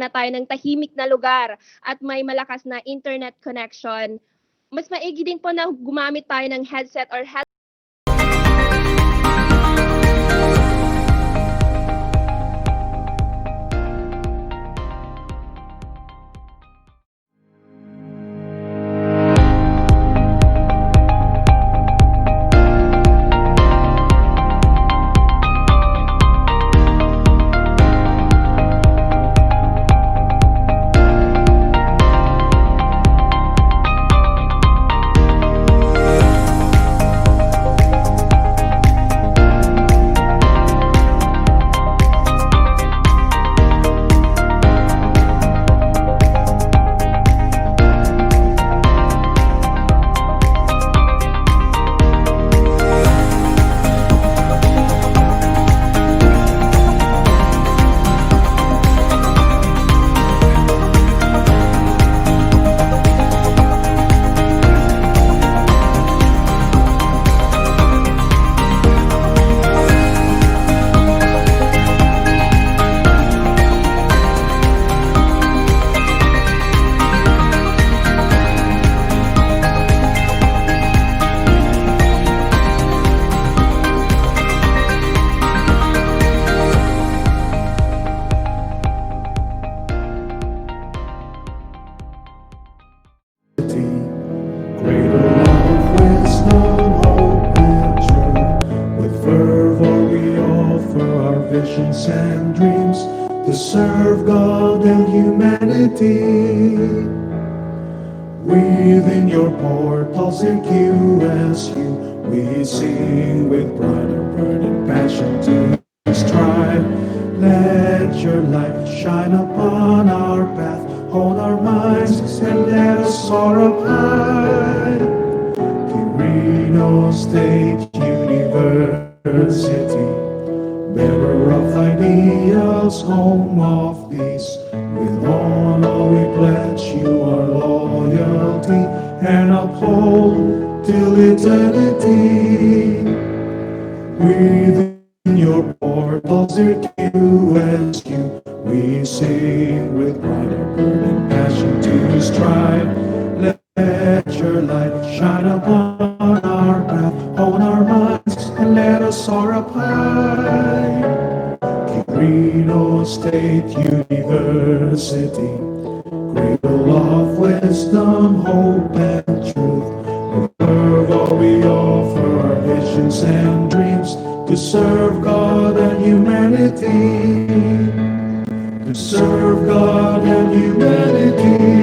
muna tayo ng tahimik na lugar at may malakas na internet connection. Mas maigi din po na gumamit tayo ng headset or visions and dreams to serve God and humanity. Within your portals in QSU, we sing with pride and burning passion to strive. Let your light shine upon our path, hold our minds and let us soar up high. Quirino State University, bearer of ideals, home of peace. With honor we pledge you our loyalty and uphold till eternity. Within your portals, dear QSU, we sing with pride and burning passion to strive. Let your light shine upon our path, hold our minds and let us soar up high. Quirino State University, cradle of wisdom, hope and truth. Above all we offer our visions and dreams to serve God and humanity. To serve God and humanity.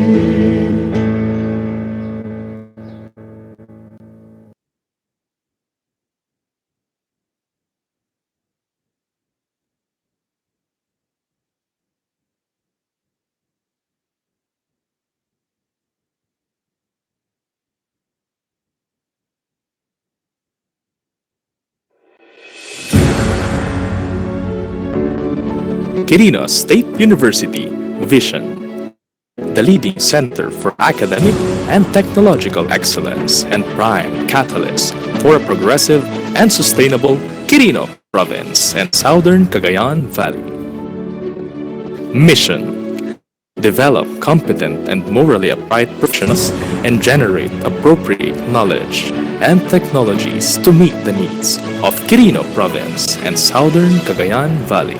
Quirino State University Vision, the leading center for academic and technological excellence and prime catalyst for a progressive and sustainable Quirino Province and Southern Cagayan Valley. Mission: develop competent and morally upright professionals and generate appropriate knowledge and technologies to meet the needs of Quirino Province and Southern Cagayan Valley.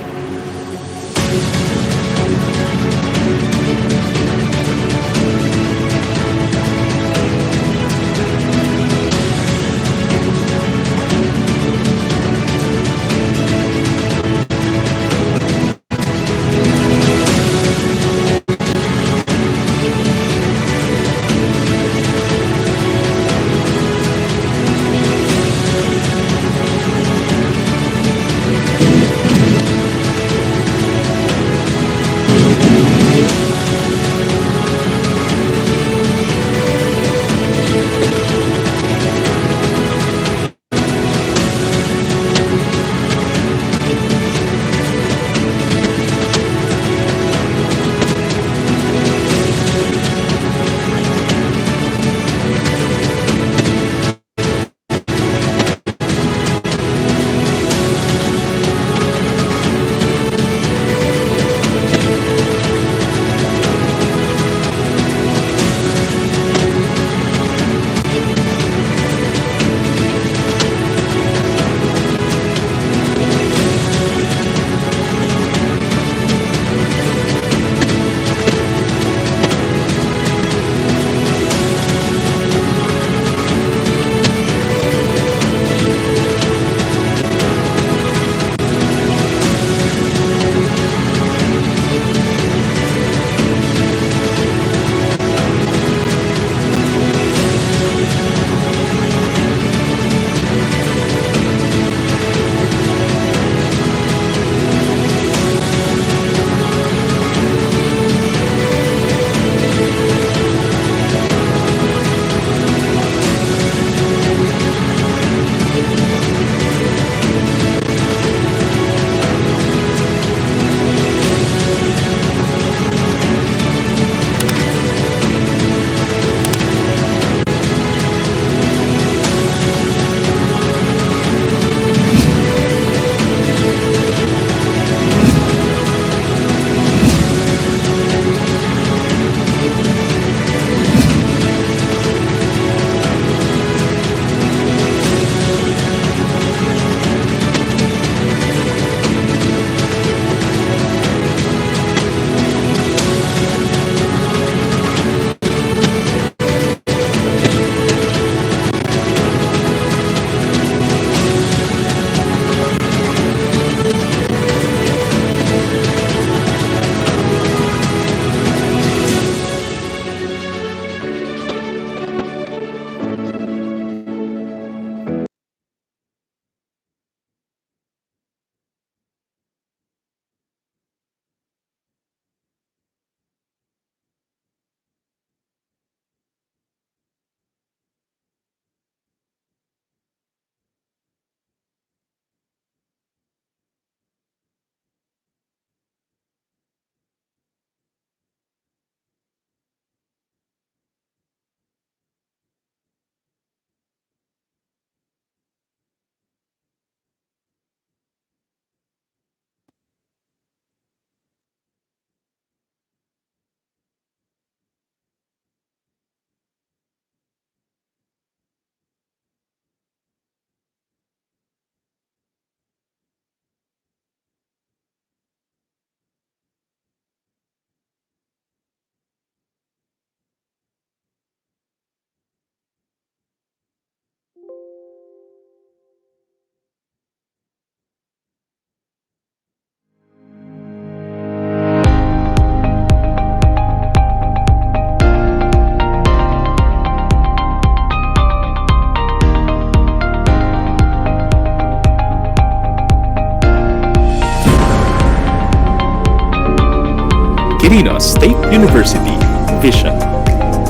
Quirino State University, Vision,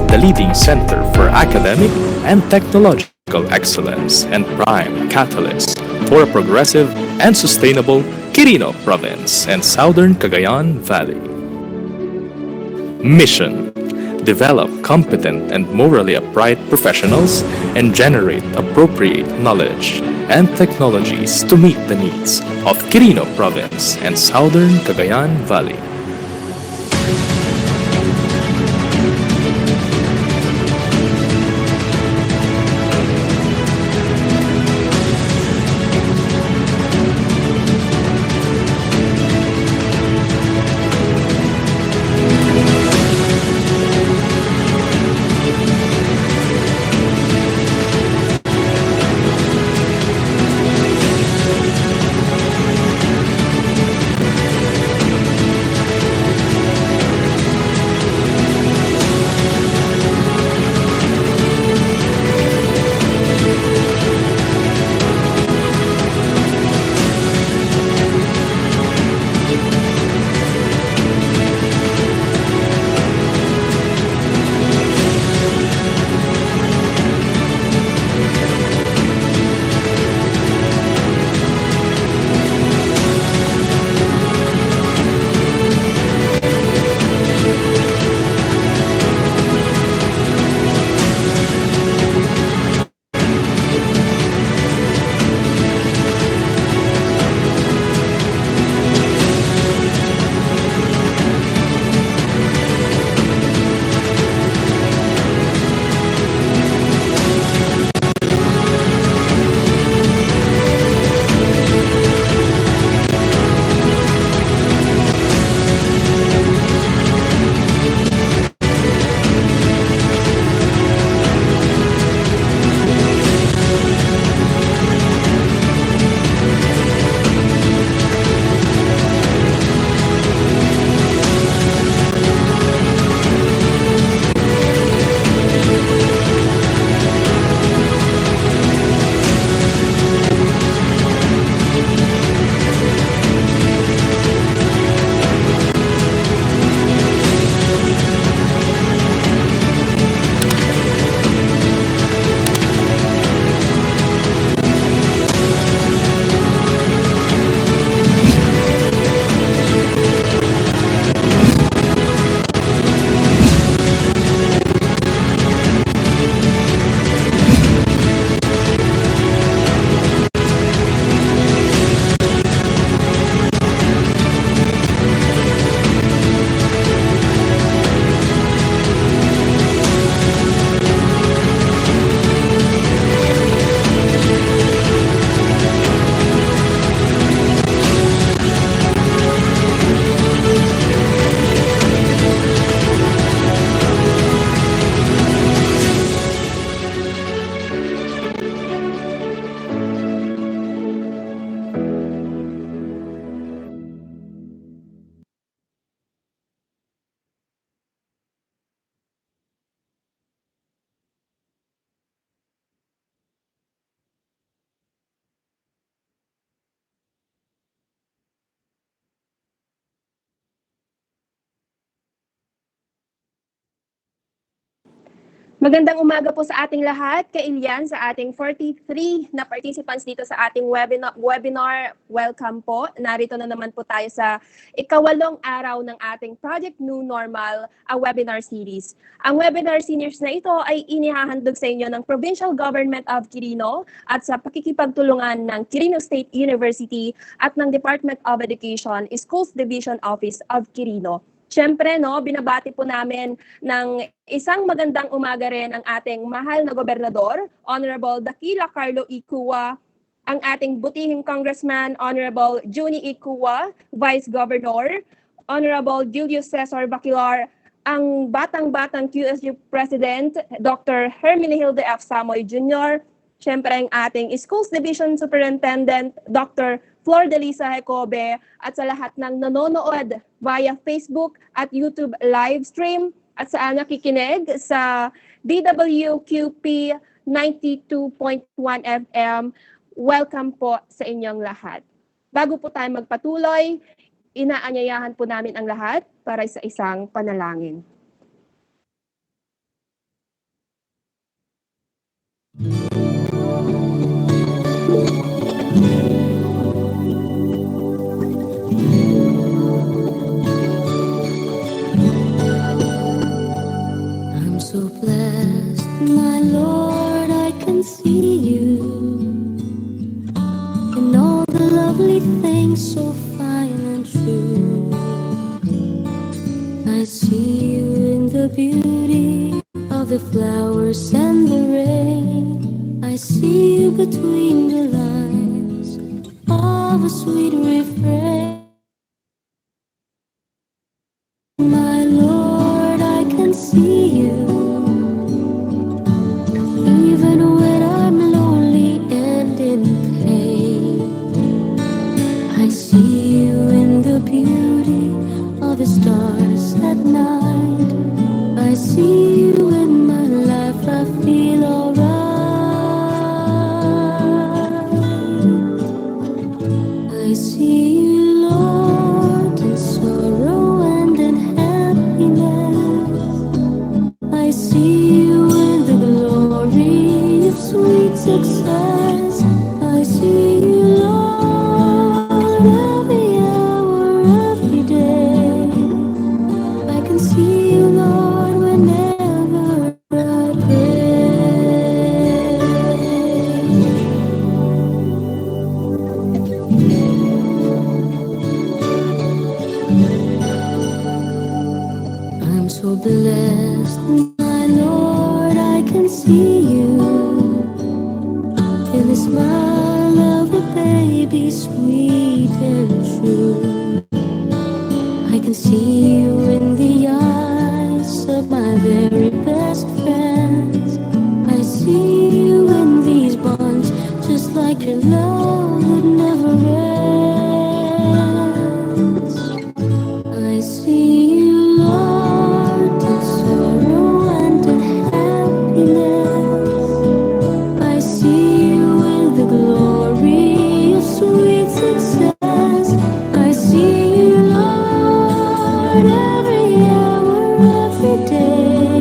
the leading center for academic and technological excellence and prime catalyst for a progressive and sustainable Quirino Province and Southern Cagayan Valley. Mission: develop competent and morally upright professionals and generate appropriate knowledge and technologies to meet the needs of Quirino Province and Southern Cagayan Valley. Magandang umaga po sa ating lahat, kay Ilian, sa ating 43 na participants dito sa ating webinar. Welcome po. Narito na naman po tayo sa ikawalong araw ng ating Project New Normal, a webinar series. Ang webinar series na ito ay inihahandog sa inyo ng Provincial Government of Quirino at sa pakikipagtulungan ng Quirino State University at ng Department of Education, Schools Division Office of Quirino. Siyempre, binabati po namin ng isang magandang umaga rin ang ating mahal na gobernador, Honorable Dakila Carlo E. Cua, ang ating butihing Congressman, Honorable Juni E. Cua, Vice Governor, Honorable Julius Cesar Baquilar, ang batang-batang QSU President, Dr. Hermenegildo F. Samoy Jr., siyempre ang ating Schools Division Superintendent, Dr. Flor Delisa Jacobe, at sa lahat ng nanonood via Facebook at YouTube live stream at sa nakikinig sa DWQP 92.1 FM, welcome po sa inyong lahat. Bago po tayo magpatuloy, inaanyayahan po namin ang lahat para sa isang panalangin. I'm so blessed, my Lord, I can see you in all the lovely things so fine and true. I see you in the beauty of the flowers and the rain. I see you between the lines of a sweet refrain. My Lord, I can see you even when I'm lonely and in pain. I see you in the beauty of the stars at night. I see you in my life, I feel alright. I see you, Lord, in sorrow and in happiness. I see you in the glory of sweet success. I see you, Lord, every hour, every day. I can see you, Lord, whenever I pray. I'm so blessed, my Lord, I can see you in the smile of a baby, sweet and true. I can see you in the eyes of my very best friends. I see you in these bonds, just like your love that never ends. I see you, Lord, in sorrow and in happiness. I see you in the glory of sweet success. I see you, Lord, every hour, every day.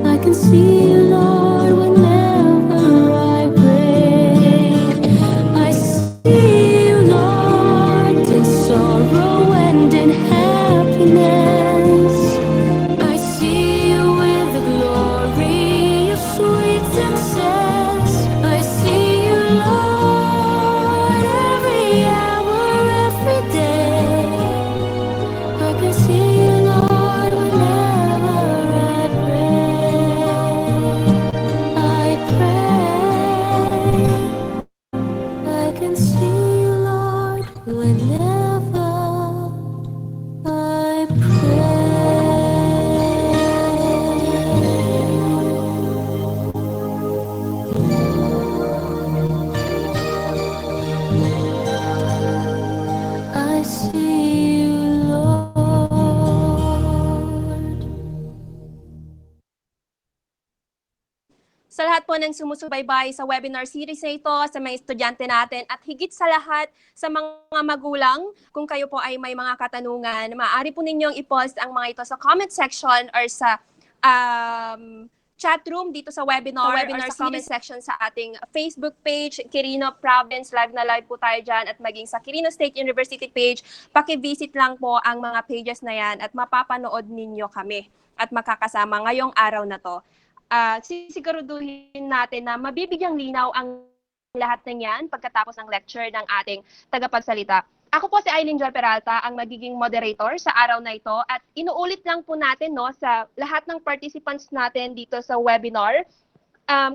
I can see you, Lord, whenever I pray. I see you, Lord, in sorrow and in happiness. I see you in the glory of sweet success. I see you, Lord, every hour, every day. I can see you, Lord, whenever I pray. I pray. I can see you, Lord, whenever I pray. I see you, Lord. Sa lahat po ng sumusubaybay sa webinar series na ito, sa mga estudyante natin, at higit sa lahat sa mga magulang, kung kayo po ay may mga katanungan, maaari po ninyong i-post ang mga ito sa comment section or sa chat room dito sa webinar or sa comment section sa ating Facebook page, Quirino Province, live na live po tayo dyan, at maging sa Quirino State University page, paki-visit lang po ang mga pages na yan at mapapanood ninyo kami at makakasama ngayong araw na to. Sisiguraduhin natin na mabibigyang linaw ang lahat ng yan pagkatapos ng lecture ng ating tagapagsalita. Ako po si Aileen Joy Peralta, ang magiging moderator sa araw na ito, at inuulit lang po natin sa lahat ng participants natin dito sa webinar.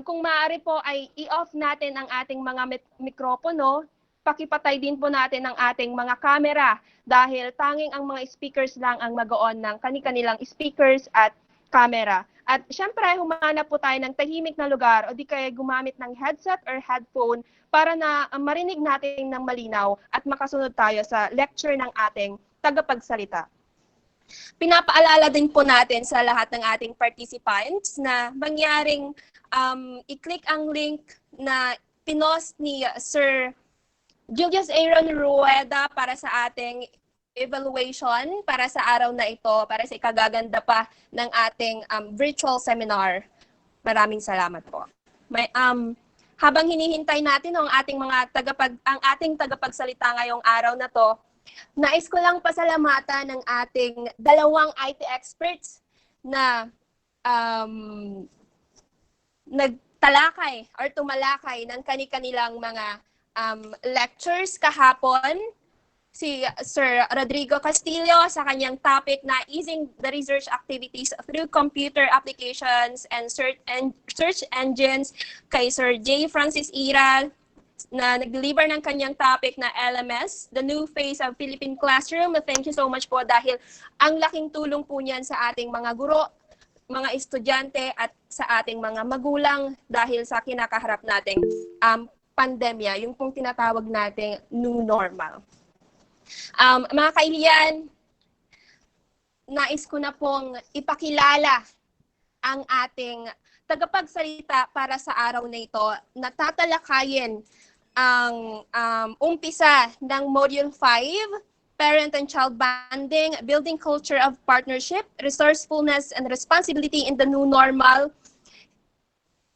Kung maaari po ay i-off natin ang ating mga mikropono, pakipatay din po natin ang ating mga camera dahil tanging ang mga speakers lang ang mag-on ng kani-kanilang speakers at camera. At syempre, humanap po tayo ng tahimik na lugar o di kaya gumamit ng headset or headphone para na marinig natin ng malinaw at makasunod tayo sa lecture ng ating tagapagsalita. Pinapaalala din po natin sa lahat ng ating participants na mangyaring i-click ang link na pinost ni Sir Julius Aaron Rueda para sa ating evaluation para sa araw na ito, para sa ikagaganda pa ng ating virtual seminar. Maraming salamat po. Habang hinihintay natin ang ating tagapagsalita ngayong araw na to, nais ko lang pasalamatan ng ating dalawang IT experts na nagtalakay or tumalakay ng kani-kanilang mga lectures kahapon. Si Sir Rodrigo Castillo sa kanyang topic na easing the research activities through computer applications and search engines. Kay Sir J. Francis Ira na nag-deliver ng kanyang topic na LMS, the new face of Philippine classroom. Thank you so much po dahil ang laking tulong po niyan sa ating mga guro, mga estudyante at sa ating mga magulang dahil sa kinakaharap nating pandemya, yung pong tinatawag nating new normal. Mga kailian, nais ko na pong ipakilala ang ating tagapagsalita para sa araw na ito na tatalakayin ang umpisa ng Module 5, Parent and Child Bonding, Building Culture of Partnership, Resourcefulness and Responsibility in the New Normal.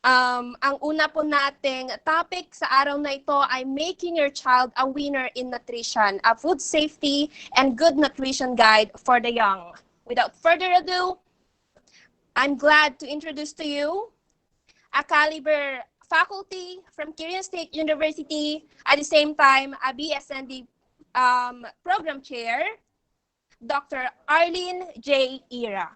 Ang una po nating topic sa araw na ito ay Making Your Child a Winner in Nutrition, a Food Safety and Good Nutrition Guide for the Young. Without further ado, I'm glad to introduce to you a caliber faculty from Quirino State University, at the same time, a BSND Program Chair, Dr. Arlene J. Ira.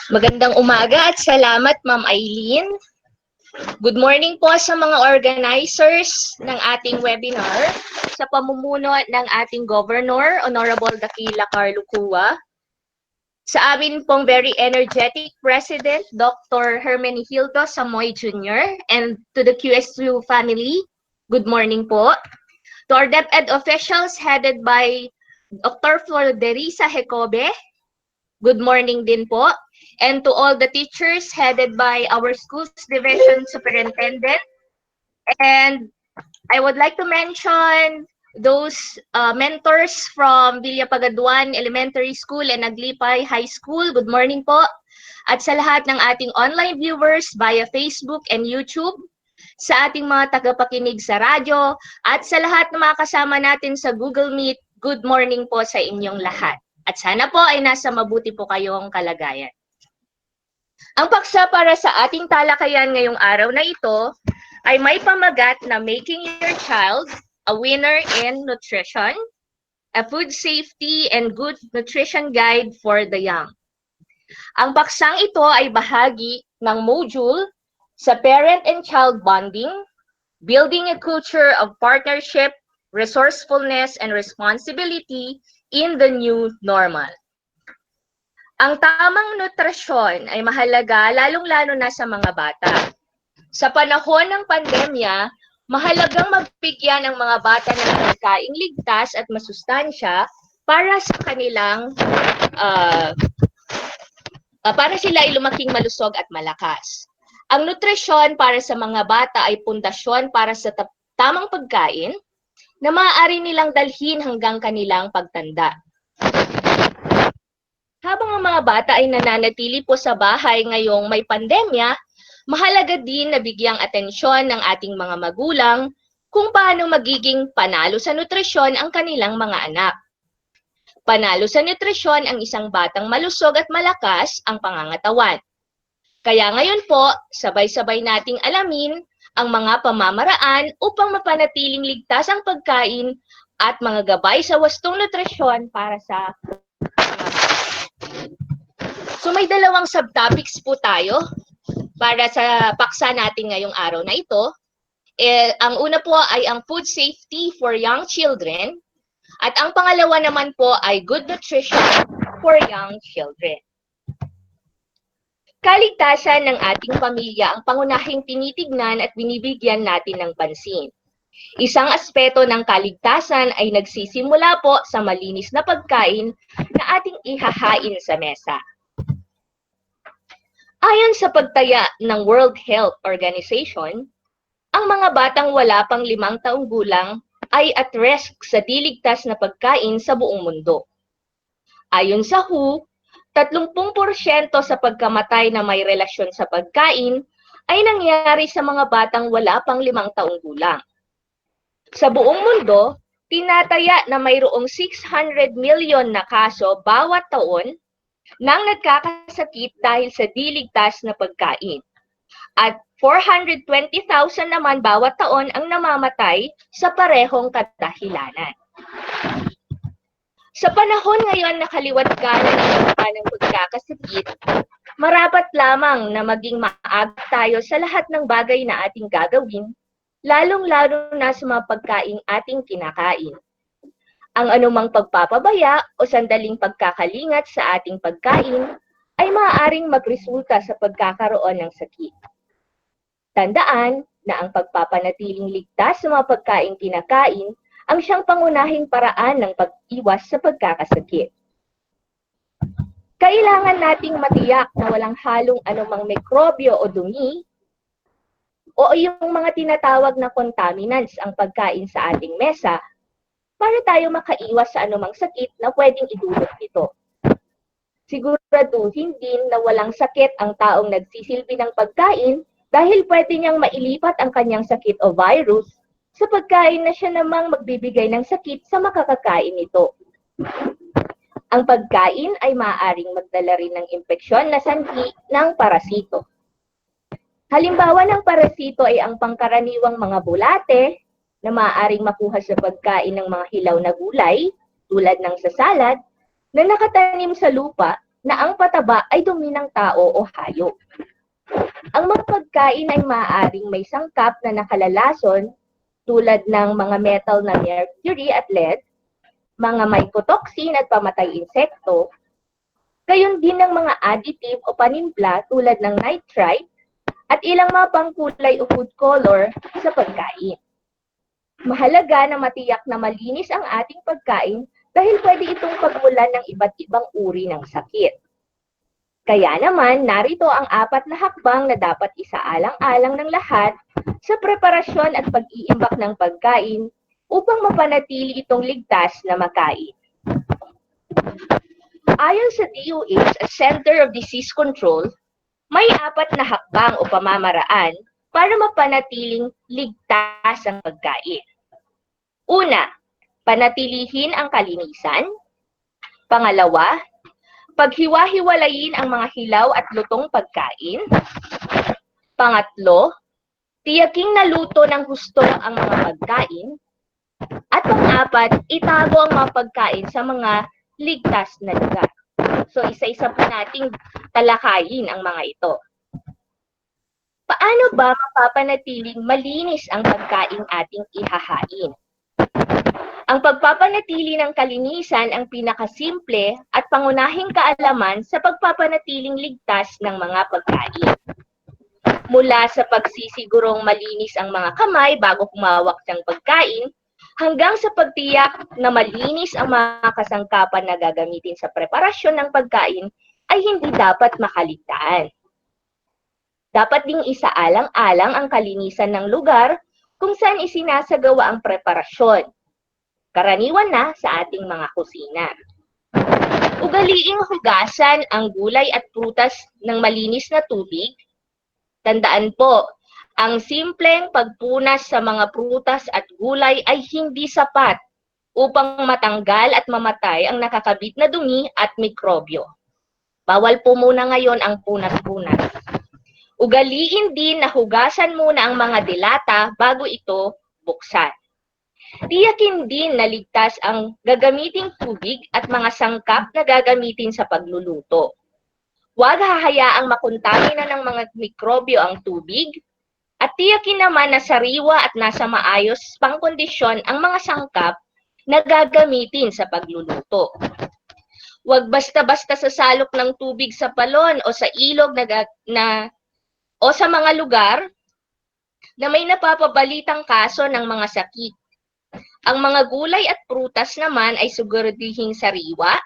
Magandang umaga at salamat, Ma'am Eileen. Good morning po sa mga organizers ng ating webinar sa pamumuno ng ating Governor, Honorable Dakila Carlo Cua. Sa amin pong very energetic President, Dr. Hermenegildo Samoy Jr. and to the QSU family, good morning po. To our DepEd officials headed by Dr. Florderisa Hecobe, good morning din po. And to all the teachers headed by our schools division superintendent. And I would like to mention those mentors from Villa Pagaduan Elementary School and Aglipay High School. Good morning po. At sa lahat ng ating online viewers via Facebook and YouTube, sa ating mga tagapakinig sa radyo, at sa lahat ng mga kasama natin sa Google Meet, good morning po sa inyong lahat. At sana po ay nasa mabuti po kayong kalagayan. Ang paksa para sa ating talakayan ngayong araw na ito ay may pamagat na Making Your Child a Winner in Nutrition, a Food Safety and Good Nutrition Guide for the Young. Ang paksang ito ay bahagi ng module sa Parent and Child Bonding, Building a Culture of Partnership, Resourcefulness and Responsibility in the New Normal. Ang tamang nutrisyon ay mahalaga lalong-lalo na sa mga bata. Sa panahon ng pandemya, mahalagang magbigyan ang mga bata ng pagkaing ligtas at masustansya para sa kanilang para sila ay lumaking malusog at malakas. Ang nutrisyon para sa mga bata ay pundasyon para sa tamang pagkain na maaari nilang dalhin hanggang kanilang pagtanda. Habang ang mga bata ay nananatili po sa bahay ngayong may pandemya, mahalaga din na bigyang atensyon ng ating mga magulang kung paano magiging panalo sa nutrisyon ang kanilang mga anak. Panalo sa nutrisyon ang isang batang malusog at malakas ang pangangatawan. Kaya ngayon po, sabay-sabay nating alamin ang mga pamamaraan upang mapanatiling ligtas ang pagkain at mga gabay sa wastong nutrisyon para sa So may dalawang subtopics po tayo para sa paksa natin ngayong araw na ito. Ang una po ay ang food safety for young children at ang pangalawa naman po ay good nutrition for young children. Kaligtasan ng ating pamilya ang pangunahing tinitignan at binibigyan natin ng pansin. Isang aspeto ng kaligtasan ay nagsisimula po sa malinis na pagkain na ating ihahain sa mesa. Ayon sa pagtaya ng World Health Organization, ang mga batang wala pang 5 taong gulang ay at risk sa diligtas na pagkain sa buong mundo. Ayon sa WHO, 30% sa pagkamatay na may relasyon sa pagkain ay nangyari sa mga batang wala pang 5 taong gulang. Sa buong mundo, tinataya na mayroong 600 million na kaso bawat taon nang nagkakasakit dahil sa diligtas na pagkain. At 420,000 naman bawat taon ang namamatay sa parehong kadahilanan. Sa panahon ngayon na kaliwat-kanan ng pagkakasakit, marapat lamang na maging maagap tayo sa lahat ng bagay na ating gagawin, lalong-lalo na sa mga pagkaing ating kinakain. Ang anumang pagpapabaya o sandaling pagkakalingat sa ating pagkain ay maaaring magresulta sa pagkakaroon ng sakit. Tandaan na ang pagpapanatiling ligtas sa mga pagkaing kinakain ang siyang pangunahing paraan ng pag-iwas sa pagkakasakit. Kailangan nating matiyak na walang halong anumang mikrobyo o dumi o yung mga tinatawag na contaminants ang pagkain sa ating mesa para tayo makaiwas sa anumang sakit na pwedeng idulot nito. Siguraduhin din na walang sakit ang taong nagsisilbi ng pagkain dahil pwede niyang mailipat ang kanyang sakit o virus sa pagkain na siya namang magbibigay ng sakit sa makakakain nito. Ang pagkain ay maaaring magdala rin ng impeksyon na sanhi ng parasito. Halimbawa ng parasito ay ang pangkaraniwang mga bulate na maaaring makuha sa pagkain ng mga hilaw na gulay tulad ng sa salad na nakatanim sa lupa na ang pataba ay dumi ng tao o hayop. Ang mga pagkain ay maaaring may sangkap na nakalalason tulad ng mga metal na mercury at lead, mga mycotoxin at pamatay insekto, gayon din ng mga additive o panimpla tulad ng nitrite at ilang mga pangkulay o food color sa pagkain. Mahalaga na matiyak na malinis ang ating pagkain dahil pwede itong pagmulan ng iba't ibang uri ng sakit. Kaya naman, narito ang 4 na hakbang na dapat isaalang-alang ng lahat sa preparasyon at pag-iimbak ng pagkain upang mapanatili itong ligtas na makain. Ayon sa DOH, Center of Disease Control, may 4 na hakbang o pamamaraan para mapanatiling ligtas ang pagkain. Una, panatilihin ang kalinisan. Pangalawa, paghiwa-hiwalayin ang mga hilaw at lutong pagkain. Pangatlo, tiyaking naluto ng husto ang mga pagkain. At pang-apat, itago ang mga pagkain sa mga ligtas na lugar. So isa-isa po nating talakayin ang mga ito. Paano ba mapapanatiling malinis ang pagkain ating ihahain? Ang pagpapanatili ng kalinisan ang pinakasimple at pangunahing kaalaman sa pagpapanatiling ligtas ng mga pagkain. Mula sa pagsisigurong malinis ang mga kamay bago humawak ng pagkain, hanggang sa pagtiyak na malinis ang mga kasangkapan na gagamitin sa preparasyon ng pagkain ay hindi dapat makaligtaan. Dapat ding isaalang-alang ang kalinisan ng lugar kung saan isinasagawa ang preparasyon. Karaniwan na sa ating mga kusina. Ugaliing hugasan ang gulay at prutas ng malinis na tubig. Tandaan po, ang simpleng pagpunas sa mga prutas at gulay ay hindi sapat upang matanggal at mamatay ang nakakabit na dumi at mikrobyo. Bawal po muna ngayon ang punas-punas. Ugaliin din na hugasan muna ang mga dilata bago ito buksan. Tiyakin din na ligtas ang gagamiting tubig at mga sangkap na gagamitin sa pagluluto. Huwag hahayaang makontamina ng mga mikrobyo ang tubig at tiyakin naman na sariwa at nasa maayos pang kondisyon ang mga sangkap na gagamitin sa pagluluto. Huwag basta-basta sasalok ng tubig sa palon o sa ilog o sa mga lugar na may napapabalitang kaso ng mga sakit. Ang mga gulay at prutas naman ay siguradihing sariwa,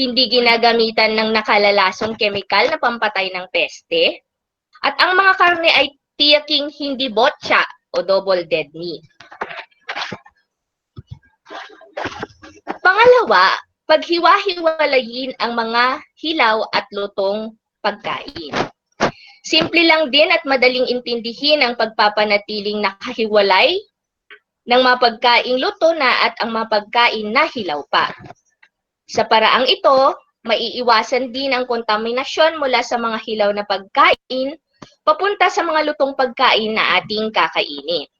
hindi ginagamitan ng nakalalasong kemikal na pampatay ng peste, at ang mga karne ay tiyaking hindi botsa o double dead meat. Pangalawa, paghiwa-hiwalayin ang mga hilaw at lutong pagkain. Simple lang din at madaling intindihin ang pagpapanatiling nakahiwalay ng mga pagkaing luto na at ang mga pagkain na hilaw pa. Sa paraang ito, maiiwasan din ang kontaminasyon mula sa mga hilaw na pagkain papunta sa mga lutong pagkain na ating kakainin.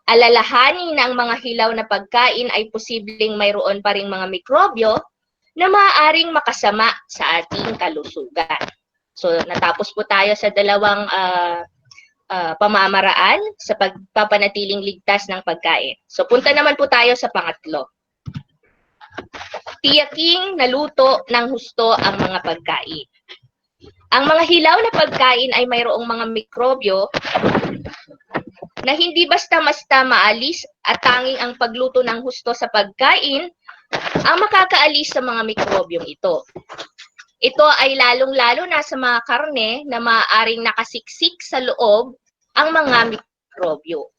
Alalahanin na ang mga hilaw na pagkain ay posibleng mayroon pa ring mga mikrobyo na maaaring makasama sa ating kalusugan. So, natapos po tayo sa dalawang pamamaraan sa pagpapanatiling ligtas ng pagkain. So, punta naman po tayo sa pangatlo. Tiyaking naluto ng husto ang mga pagkain. Ang mga hilaw na pagkain ay mayroong mga mikrobyo na hindi basta-basta maalis at tanging ang pagluto ng husto sa pagkain ang makakaalis sa mga mikrobyong ito. Ito ay lalong-lalo na sa mga karne na maaaring nakasiksik sa loob ang mga mikrobyo.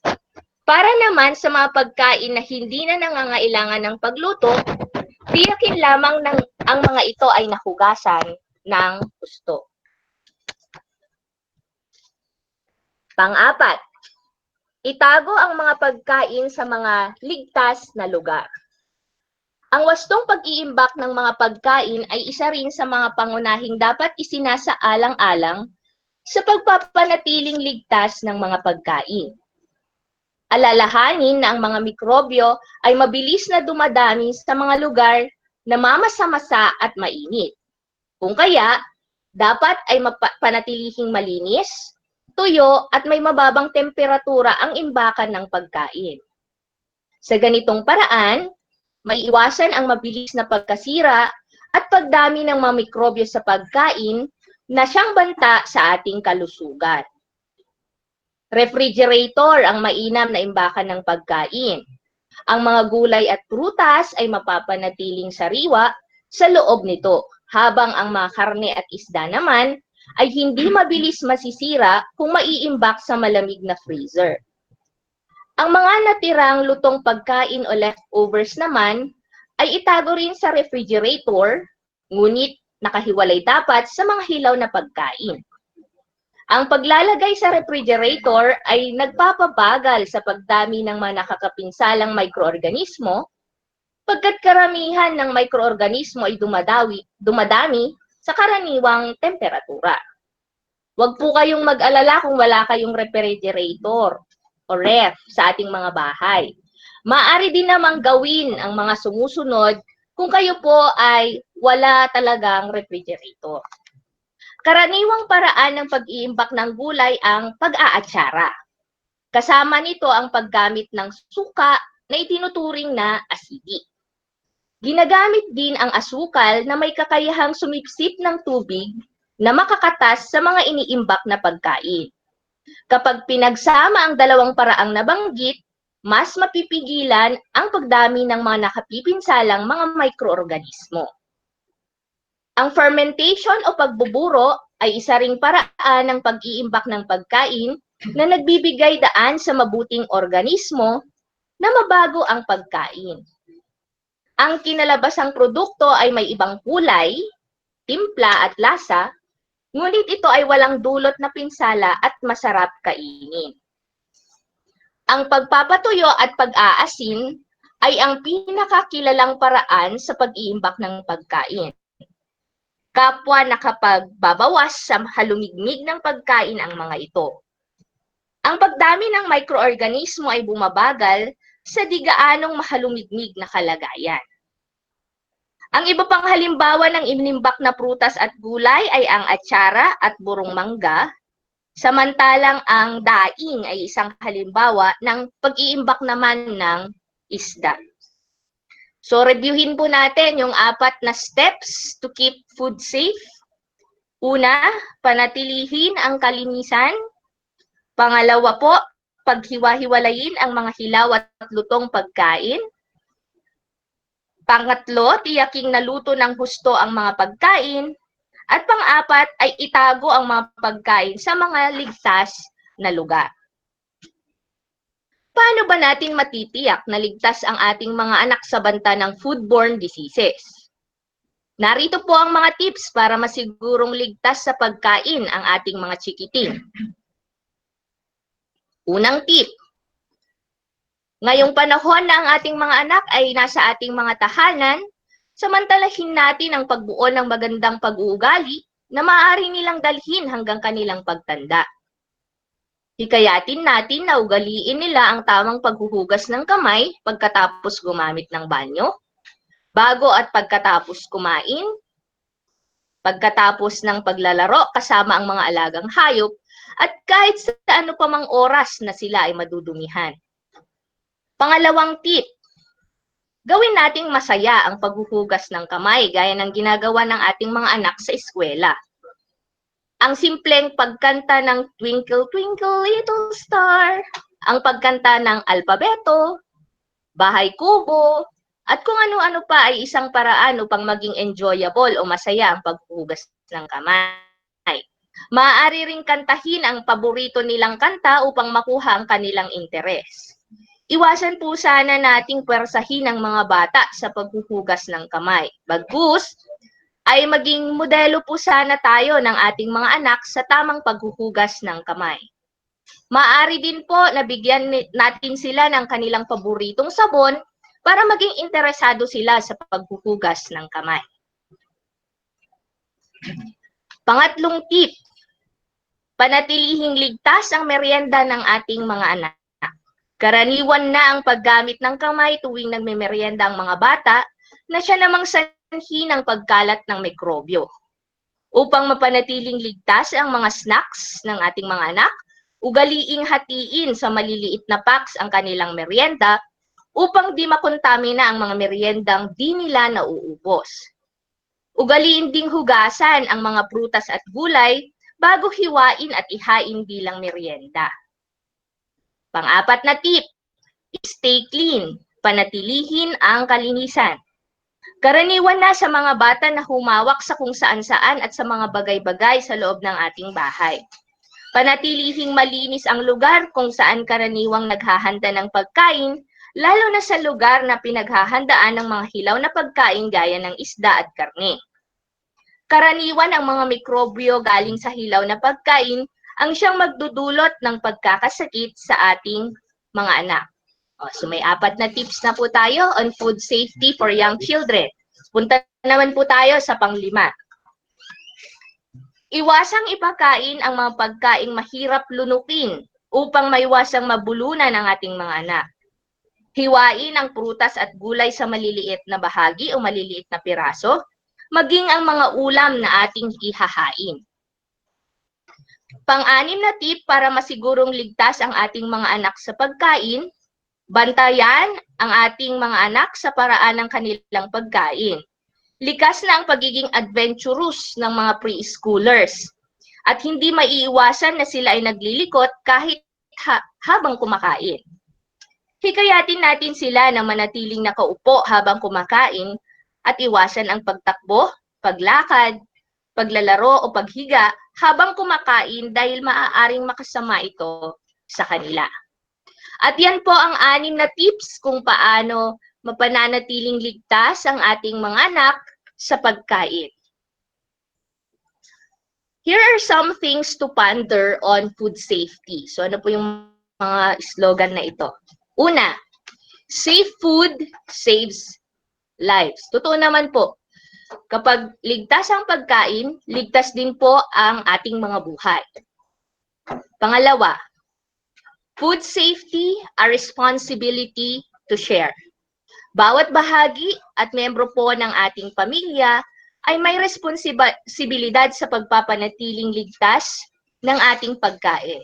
Para naman sa mga pagkain na hindi na nangangailangan ng pagluto, tiyakin lamang ang mga ito ay nahugasan ng husto. Pang-apat, itago ang mga pagkain sa mga ligtas na lugar. Ang wastong pag-iimbak ng mga pagkain ay isa rin sa mga pangunahing dapat isinasaalang-alang sa pagpapanatiling ligtas ng mga pagkain. Alalahanin na ang mga mikrobyo ay mabilis na dumadami sa mga lugar na mamasa-masa at mainit. Kung kaya, dapat ay panatilihing malinis, tuyo at may mababang temperatura ang imbakan ng pagkain. Sa ganitong paraan, maiiwasan ang mabilis na pagkasira at pagdami ng mga mikrobyo sa pagkain na siyang banta sa ating kalusugan. Refrigerator ang mainam na imbakan ng pagkain. Ang mga gulay at prutas ay mapapanatiling sariwa sa loob nito, habang ang mga karne at isda naman ay hindi mabilis masisira kung maiimbak sa malamig na freezer. Ang mga natirang lutong pagkain o leftovers naman ay itago rin sa refrigerator, ngunit nakahiwalay dapat sa mga hilaw na pagkain. Ang paglalagay sa refrigerator ay nagpapabagal sa pagdami ng mga nakakapinsalang mikroorganismo, pagkat karamihan ng mikroorganismo ay dumadami sa karaniwang temperatura. Huwag po kayong mag-alala kung wala kayong refrigerator o ref sa ating mga bahay. Maaari din namang gawin ang mga sumusunod kung kayo po ay wala talagang refrigerator. Karaniwang paraan ng pag-iimbak ng gulay ang pag-aatsara. Kasama nito ang paggamit ng suka na itinuturing na acidic. Ginagamit din ang asukal na may kakayahang sumipsip ng tubig na makakatas sa mga iniimbak na pagkain. Kapag pinagsama ang dalawang paraang nabanggit, mas mapipigilan ang pagdami ng mga nakapipinsalang mga mikroorganismo. Ang fermentation o pagbuburo ay isa ring paraan ng pag-iimbak ng pagkain na nagbibigay daan sa mabuting organismo na mabago ang pagkain. Ang kinalabasang produkto ay may ibang kulay, timpla at lasa, ngunit ito ay walang dulot na pinsala at masarap kainin. Ang pagpapatuyo at pag-aasin ay ang pinakakilalang paraan sa pag-iimbak ng pagkain. Kapwa nakapagbabawas sa halumigmig ng pagkain ang mga ito. Ang pagdami ng mikroorganismo ay bumabagal sa di gaanong mahalumigmig na kalagayan. Ang iba pang halimbawa ng inimbak na prutas at gulay ay ang atsara at burong mangga, samantalang ang daing ay isang halimbawa ng pag-iimbak naman ng isda. So, reviewin po natin yung 4 na steps to keep food safe. Una, panatilihin ang kalinisan. Pangalawa po, paghiwa-hiwalayin ang mga hilaw at lutong pagkain. Pangatlo, tiyaking naluto ng husto ang mga pagkain. At pang-apat ay itago ang mga pagkain sa mga ligtas na lugar. Paano ba natin matitiyak na ligtas ang ating mga anak sa banta ng foodborne diseases? Narito po ang mga tips para masigurong ligtas sa pagkain ang ating mga chikiting. Unang tip. Ngayong panahon na ang ating mga anak ay nasa ating mga tahanan, samantalahin natin ang pagbuo ng magandang pag-uugali na maaari nilang dalhin hanggang kanilang pagtanda. Hikayatin natin na ugaliin nila ang tamang paghuhugas ng kamay pagkatapos gumamit ng banyo, bago at pagkatapos kumain, pagkatapos ng paglalaro kasama ang mga alagang hayop, at kahit sa ano pa mang oras na sila ay madudumihan. Pangalawang tip, gawin nating masaya ang paghuhugas ng kamay gaya ng ginagawa ng ating mga anak sa eskwela. Ang simpleng pagkanta ng Twinkle Twinkle Little Star, ang pagkanta ng alpabeto, bahay kubo, at kung ano-ano pa ay isang paraan upang maging enjoyable o masaya ang paghuhugas ng kamay. Maaari ring kantahin ang paborito nilang kanta upang makuha ang kanilang interes. Iwasan po sana nating pwersahin ang mga bata sa paghuhugas ng kamay. Bagkus, ay maging modelo po sana tayo ng ating mga anak sa tamang paghuhugas ng kamay. Maaari din po na bigyan natin sila ng kanilang paboritong sabon para maging interesado sila sa paghuhugas ng kamay. Pangatlong tip, panatilihing ligtas ang merienda ng ating mga anak. Karaniwan na ang paggamit ng kamay tuwing nagmemeryenda ang mga bata na siya namang sanhi ng pagkalat ng mikrobyo. Upang mapanatiling ligtas ang mga snacks ng ating mga anak, ugaliing hatiin sa maliliit na packs ang kanilang merienda upang di makontamina ang mga meriendang di nila nauubos. Ugaliin ding hugasan ang mga prutas at gulay bago hiwain at ihain bilang merienda. Pang-apat na tip, stay clean, panatilihin ang kalinisan. Karaniwan na sa mga bata na humawak sa kung saan-saan at sa mga bagay-bagay sa loob ng ating bahay. Panatilihing malinis ang lugar kung saan karaniwang naghahanda ng pagkain, lalo na sa lugar na pinaghahandaan ng mga hilaw na pagkain gaya ng isda at karne. Karaniwan ang mga mikrobyo galing sa hilaw na pagkain ang siyang magdudulot ng pagkakasakit sa ating mga anak. So may 4 na tips na po tayo on food safety for young children. Punta naman po tayo sa pang-5. Iwasang ipakain ang mga pagkaing mahirap lunukin upang maiwasang mabulunan ang ating mga anak. Hiwain ang prutas at gulay sa maliliit na bahagi o maliliit na piraso, maging ang mga ulam na ating ihahain. Pang-6 na tip para masigurong ligtas ang ating mga anak sa pagkain, bantayan ang ating mga anak sa paraan ng kanilang pagkain. Likas na ang pagiging adventurous ng mga preschoolers at hindi maiiwasan na sila ay naglilikot kahit habang kumakain. Hikayatin natin sila na manatiling nakaupo habang kumakain at iwasan ang pagtakbo, paglakad, paglalaro o paghiga habang kumakain dahil maaaring makasama ito sa kanila. At yan po ang 6 na tips kung paano mapananatiling ligtas ang ating mga anak sa pagkain. Here are some things to ponder on food safety. So ano po yung mga slogan na ito? Una, safe food saves lives. Totoo naman po. Kapag ligtas ang pagkain, ligtas din po ang ating mga buhay. Pangalawa, food safety, a responsibility to share. Bawat bahagi at membro po ng ating pamilya ay may responsibilidad sa pagpapanatiling ligtas ng ating pagkain.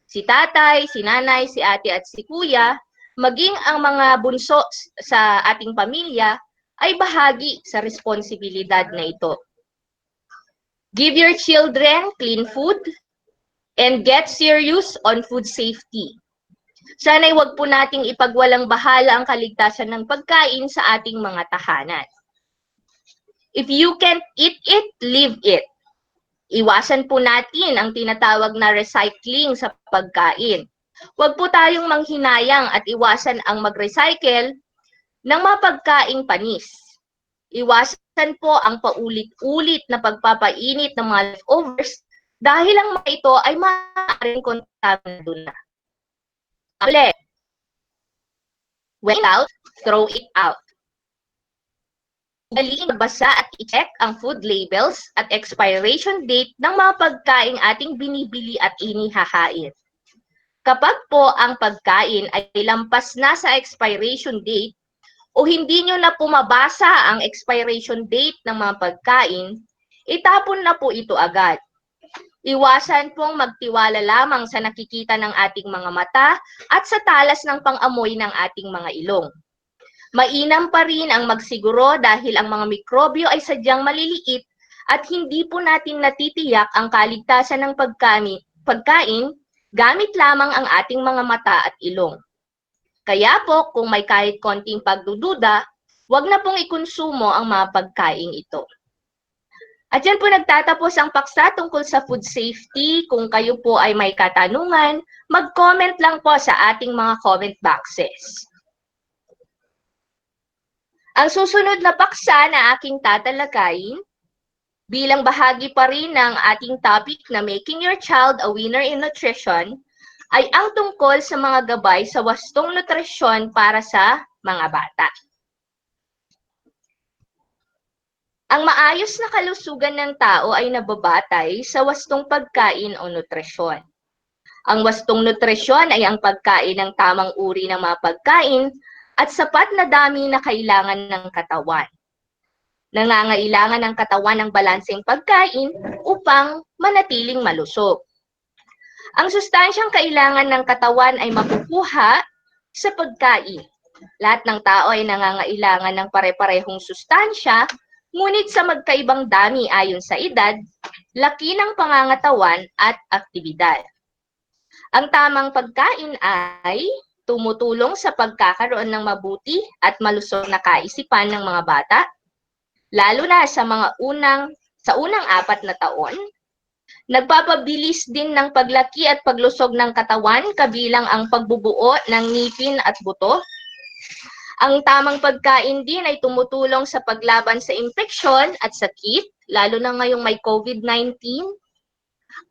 Si tatay, si nanay, si ate at si kuya, maging ang mga bunso sa ating pamilya ay bahagi sa responsibilidad na ito. Give your children clean food and get serious on food safety. Sana'y wag po nating ipagwalang bahala ang kaligtasan ng pagkain sa ating mga tahanan. If you can't eat it, leave it. Iwasan po natin ang tinatawag na recycling sa pagkain. Huwag po tayong manghinayang at iwasan ang mag-recycle ng mga pagkaing panis. Iwasan po ang paulit-ulit na pagpapainit ng mga leftovers dahil ang mga ito ay maaaring kontaminado na. Ulit. When out, throw it out. Galing magbasa at i-check ang food labels at expiration date ng mga pagkaing ating binibili at inihahain. Kapag po ang pagkain ay lampas na sa expiration date o hindi nyo na pumabasa ang expiration date ng mga pagkain, itapon na po ito agad. Iwasan pong magtiwala lamang sa nakikita ng ating mga mata at sa talas ng pang-amoy ng ating mga ilong. Mainam pa rin ang magsiguro dahil ang mga mikrobyo ay sadyang maliliit at hindi po natin natitiyak ang kaligtasan ng pagkain gamit lamang ang ating mga mata at ilong. Kaya po, kung may kahit konting pagdududa, wag na pong ikonsumo ang mga pagkain ito. At yan po nagtatapos ang paksa tungkol sa food safety. Kung kayo po ay may katanungan, mag-comment lang po sa ating mga comment boxes. Ang susunod na paksa na aking tatalakayin, bilang bahagi pa rin ng ating topic na Making Your Child a Winner in Nutrition, ay ang tungkol sa mga gabay sa wastong nutrisyon para sa mga bata. Ang maayos na kalusugan ng tao ay nababatay sa wastong pagkain o nutrisyon. Ang wastong nutrisyon ay ang pagkain ng tamang uri ng mga pagkain at sapat na dami na kailangan ng katawan. Nangangailangan ng katawan ng balanseng pagkain upang manatiling malusog. Ang sustansyang kailangan ng katawan ay makukuha sa pagkain. Lahat ng tao ay nangangailangan ng pare-parehong sustansya, ngunit sa magkaibang dami ayon sa edad, laki ng pangangatawan at aktibidad. Ang tamang pagkain ay tumutulong sa pagkakaroon ng mabuti at malusog na kaisipan ng mga bata, lalo na sa unang 4 na taon. Nagpapabilis din ng paglaki at paglusog ng katawan, kabilang ang pagbubuo ng ngipin at buto. Ang tamang pagkain din ay tumutulong sa paglaban sa infeksyon at sakit, lalo na ngayong may COVID-19.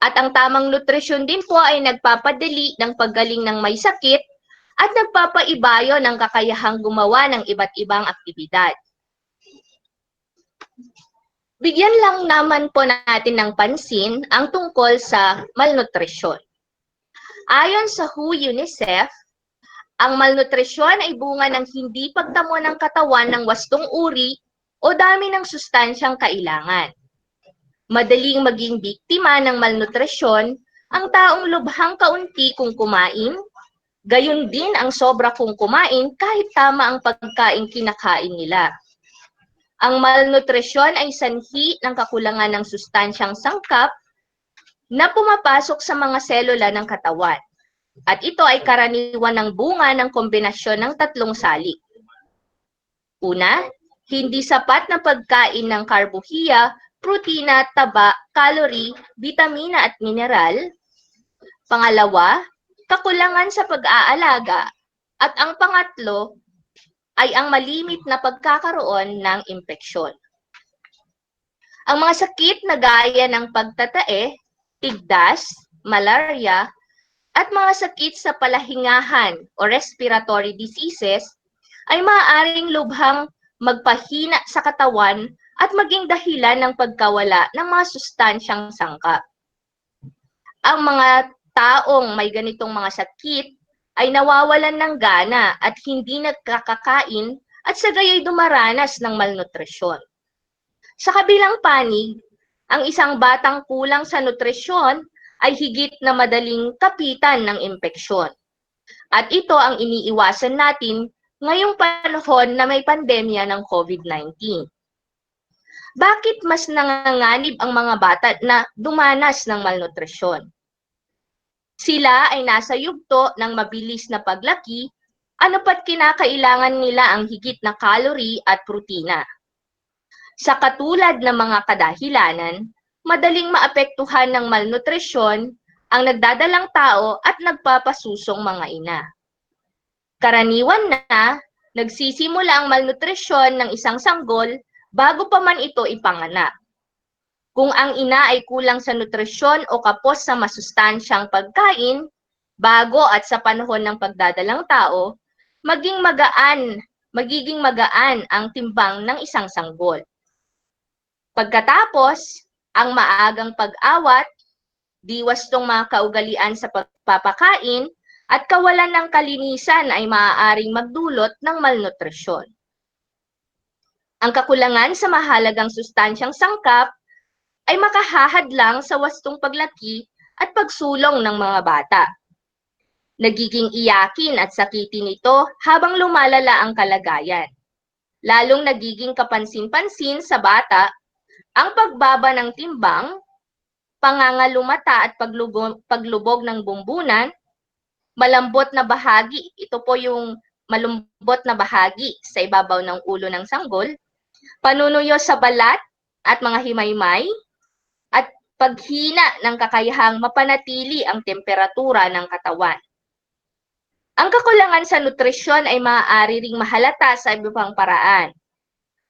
At ang tamang nutrisyon din po ay nagpapadali ng paggaling ng may sakit at nagpapaibayo ng kakayahang gumawa ng iba't ibang aktibidad. Bigyan lang naman po natin ng pansin ang tungkol sa malnutrisyon. Ayon sa WHO, UNICEF, ang malnutrisyon ay bunga ng hindi pagtamo ng katawan ng wastong uri o dami ng sustansyang kailangan. Madaling maging biktima ng malnutrisyon ang taong lubhang kaunti kung kumain, gayon din ang sobra kung kumain kahit tama ang pagkain kinakain nila. Ang malnutrisyon ay sanhi ng kakulangan ng sustansyang sangkap na pumapasok sa mga selula ng katawan. At ito ay karaniwan ng bunga ng kombinasyon ng 3 salik. Una, hindi sapat na pagkain ng karbohiya, protina, taba, calorie, bitamina at mineral. Pangalawa, kakulangan sa pag-aalaga. At ang pangatlo ay ang malimit na pagkakaroon ng impeksyon. Ang mga sakit na gaya ng pagtatae, tigdas, malaria, at mga sakit sa palahingahan o respiratory diseases ay maaaring lubhang magpahina sa katawan at maging dahilan ng pagkawala ng mga sustansyang sangkap. Ang mga taong may ganitong mga sakit ay nawawalan ng gana at hindi nagkakakain at sa gayoy dumaranas ng malnutrisyon. Sa kabilang panig, ang isang batang kulang sa nutrisyon ay higit na madaling kapitan ng impeksyon. At ito ang iniiwasan natin ngayong panahon na may pandemya ng COVID-19. Bakit mas nanganganib ang mga bata na dumanas ng malnutrisyon? Sila ay nasa yugto ng mabilis na paglaki, ano pat kinakailangan nila ang higit na calorie at protina. Sa katulad ng mga kadahilanan, madaling maapektuhan ng malnutrisyon ang nagdadalang tao at nagpapasusong mga ina. Karaniwan na, nagsisimula ang malnutrisyon ng isang sanggol bago pa man ito ipanganak. Kung ang ina ay kulang sa nutrisyon o kapos sa masustansyang pagkain, bago at sa panahon ng pagdadalang tao, magiging magaan ang timbang ng isang sanggol. Pagkatapos, ang maagang pag-awat, diwastong mga kaugalian sa pagpapakain, at kawalan ng kalinisan ay maaaring magdulot ng malnutrisyon. Ang kakulangan sa mahalagang sustansyang sangkap ay makahahadlang sa wastong paglaki at pagsulong ng mga bata. Nagiging iyakin at sakitin ito habang lumalala ang kalagayan. Lalong nagiging kapansin-pansin sa bata ang pagbaba ng timbang, pangangalumata at paglubog ng bumbunan, malambot na bahagi, ito po yung malumbot na bahagi sa ibabaw ng ulo ng sanggol, panunuyo sa balat at mga himaymay, at paghina ng kakayahang mapanatili ang temperatura ng katawan. Ang kakulangan sa nutrisyon ay maaari ring mahalata sa iba pang paraan.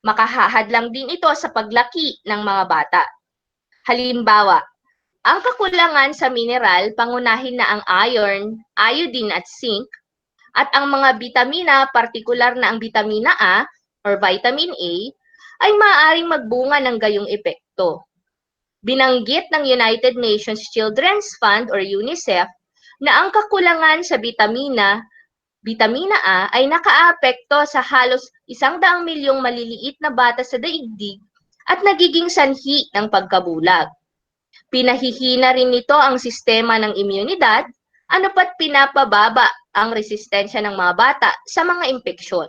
Makahahadlang din ito sa paglaki ng mga bata. Halimbawa, ang kakulangan sa mineral, pangunahin na ang iron, iodine at zinc, at ang mga bitamina, partikular na ang bitamina A or vitamin A, ay maaaring magbunga ng gayong epekto. Binanggit ng United Nations Children's Fund or UNICEF na ang kakulangan sa bitamina A ay nakaapekto sa halos 100 milyong maliliit na bata sa daigdig at nagiging sanhi ng pagkabulag. Pinahihina rin nito ang sistema ng imunidad, ano pat pinapababa ang resistensya ng mga bata sa mga impeksyon,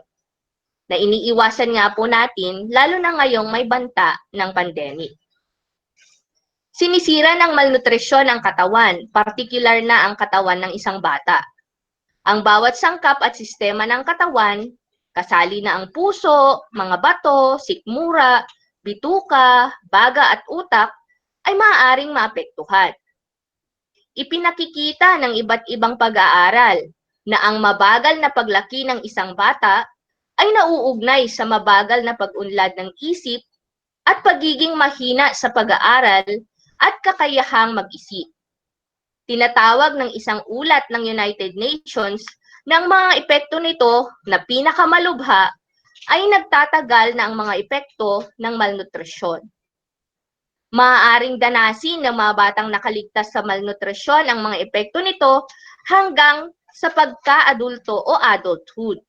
na iniiwasan nga po natin lalo na ngayong may banta ng pandemic. Sinisira ng malnutrisyon ang katawan, partikular na ang katawan ng isang bata. Ang bawat sangkap at sistema ng katawan, kasali na ang puso, mga bato, sikmura, bituka, baga at utak, ay maaaring maapektuhan. Ipinakikita ng iba't ibang pag-aaral na ang mabagal na paglaki ng isang bata ay nauugnay sa mabagal na pag-unlad ng isip at pagiging mahina sa pag-aaral at kakayahang mag-isip. Tinatawag ng isang ulat ng United Nations na ang mga epekto nito na pinakamalubha ay nagtatagal na ang mga epekto ng malnutrisyon. Maaaring danasin ng mga batang nakaligtas sa malnutrisyon ang mga epekto nito hanggang sa pagka-adulto o adulthood.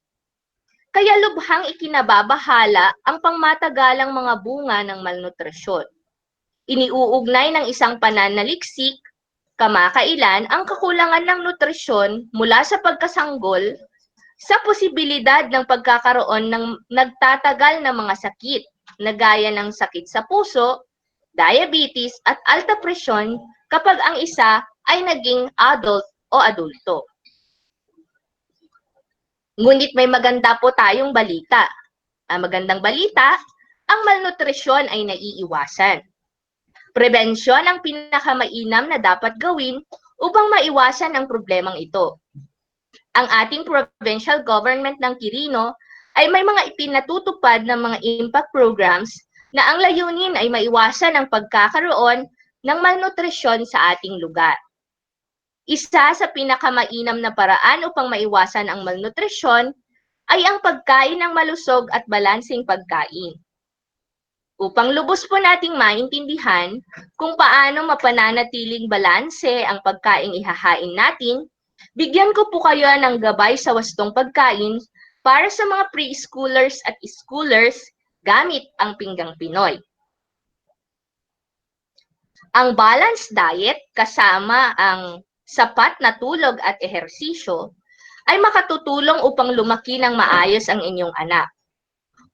Kaya lubhang ikinababahala ang pangmatagalang mga bunga ng malnutrisyon. Iniuugnay ng isang pananaliksik kamakailan ang kakulangan ng nutrisyon mula sa pagkasanggol sa posibilidad ng pagkakaroon ng nagtatagal na mga sakit na gaya ng sakit sa puso, diabetes at alta presyon kapag ang isa ay naging adult o adulto. Ngunit may maganda po tayong balita. Ang magandang balita, ang malnutrisyon ay naiiwasan. Prebensyon ang pinakamainam na dapat gawin upang maiwasan ang problemang ito. Ang ating provincial government ng Quirino ay may mga ipinatutupad ng mga impact programs na ang layunin ay maiwasan ang pagkakaroon ng malnutrisyon sa ating lugar. Isa sa pinakamainam na paraan upang maiwasan ang malnutrisyon ay ang pagkain ng malusog at balanseng pagkain. Upang lubos po nating maintindihan kung paano mapananatiling balanse ang pagkaing ihahain natin, bigyan ko po kayo ng gabay sa wastong pagkain para sa mga preschoolers at schoolers gamit ang Pinggang Pinoy. Ang balanced diet kasama ang sapat na tulog at ehersisyo ay makatutulong upang lumaki ng maayos ang inyong anak.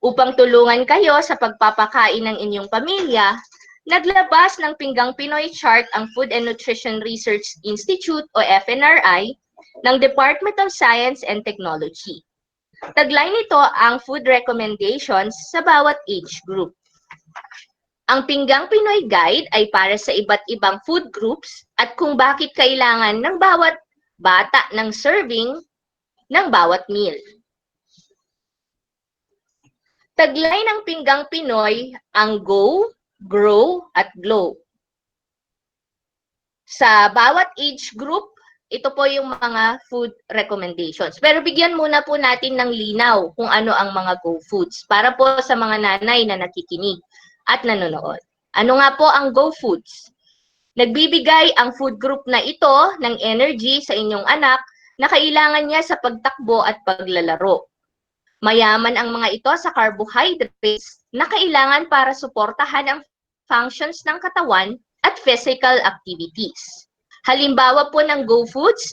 Upang tulungan kayo sa pagpapakain ng inyong pamilya, naglabas ng Pinggang Pinoy Chart ang Food and Nutrition Research Institute o FNRI ng Department of Science and Technology. Taglay nito ang food recommendations sa bawat age group. Ang Pinggang Pinoy Guide ay para sa iba't ibang food groups at kung bakit kailangan ng bawat bata ng serving ng bawat meal. Taglay ng Pinggang Pinoy ang Go, Grow, at Glow. Sa bawat age group, ito po yung mga food recommendations. Pero bigyan muna po natin ng linaw kung ano ang mga Go Foods para po sa mga nanay na nakikinig at nanonood. Ano nga po ang Go Foods? Nagbibigay ang food group na ito ng energy sa inyong anak na kailangan niya sa pagtakbo at paglalaro. Mayaman ang mga ito sa carbohydrates na kailangan para suportahan ang functions ng katawan at physical activities. Halimbawa po ng Go Foods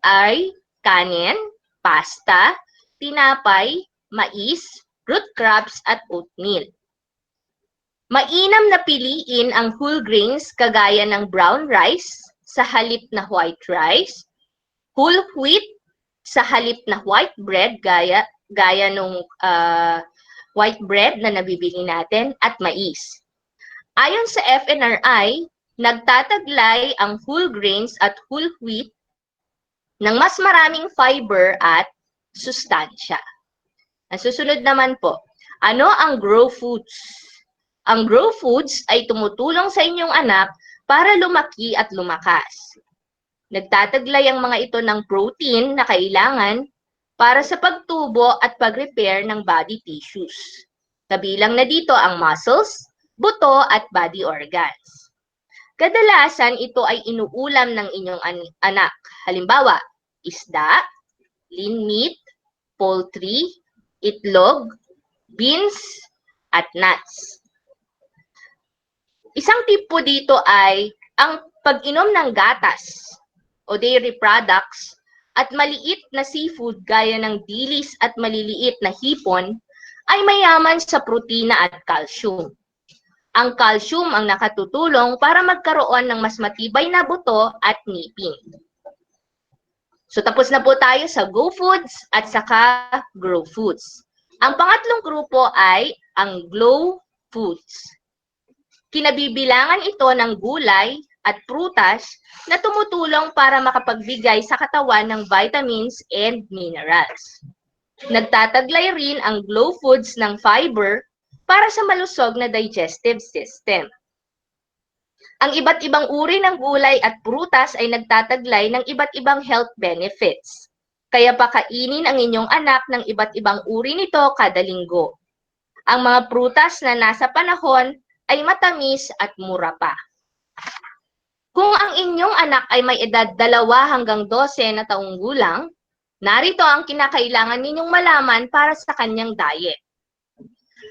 ay kanin, pasta, tinapay, mais, root crops at oatmeal. Mainam na piliin ang whole grains kagaya ng brown rice sa halip na white rice, whole wheat sa halip na white bread gaya nung white bread na nabibili natin at mais. Ayon sa FNRI, nagtataglay ang whole grains at whole wheat ng mas maraming fiber at sustansya. Ang susunod naman po, ano ang Grow Foods? Ang Grow Foods ay tumutulong sa inyong anak para lumaki at lumakas. Nagtataglay ang mga ito ng protein na kailangan para sa pagtubo at pag-repair ng body tissues. Kabilang na dito ang muscles, buto at body organs. Kadalasan ito ay inuulam ng inyong anak. Halimbawa, isda, lean meat, poultry, itlog, beans, at nuts. Isang tip po dito ay ang pag-inom ng gatas o dairy products at maliit na seafood gaya ng dilis at maliliit na hipon ay mayaman sa protina at calcium. Ang calcium ang nakatutulong para magkaroon ng mas matibay na buto at ngipin. So tapos na po tayo sa Go Foods at saka Grow Foods. Ang pangatlong grupo ay ang Glow Foods. Kinabibilangan ito ng gulay at prutas na tumutulong para makapagbigay sa katawan ng vitamins and minerals. Nagtataglay rin ang Glow Foods ng fiber para sa malusog na digestive system. Ang iba't ibang uri ng gulay at prutas ay nagtataglay ng iba't ibang health benefits. Kaya pakainin ang inyong anak ng iba't ibang uri nito kada linggo. Ang mga prutas na nasa panahon ay matamis at mura pa. Kung ang inyong anak ay may edad 2 hanggang 12 na taong gulang, narito ang kinakailangan ninyong malaman para sa kanyang diet.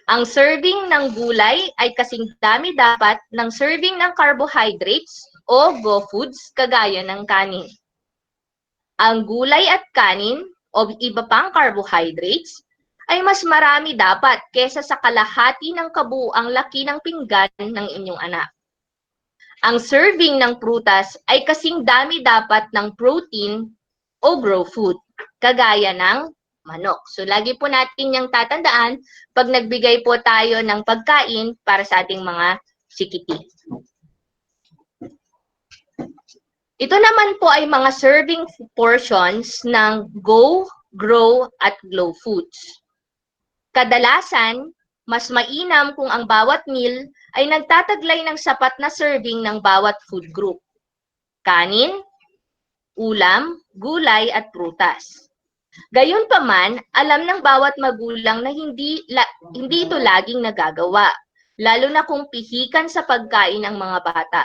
Ang serving ng gulay ay kasing dami dapat ng serving ng carbohydrates o Go Foods kagaya ng kanin. Ang gulay at kanin o iba pang carbohydrates ay mas marami dapat kesa sa kalahati ng kabuuang laki ng pinggan ng inyong anak. Ang serving ng prutas ay kasing dami dapat ng protein o grow food, kagaya ng manok. So lagi po natin yung tatandaan pag nagbigay po tayo ng pagkain para sa ating mga sikiti. Ito naman po ay mga serving portions ng Go, Grow, at Glow Foods. Kadalasan, mas mainam kung ang bawat meal ay nagtataglay ng sapat na serving ng bawat food group. Kanin, ulam, gulay, at prutas. Gayunpaman, alam ng bawat magulang na hindi ito laging nagagawa. lalo na kung pihikan sa pagkain ang mga bata.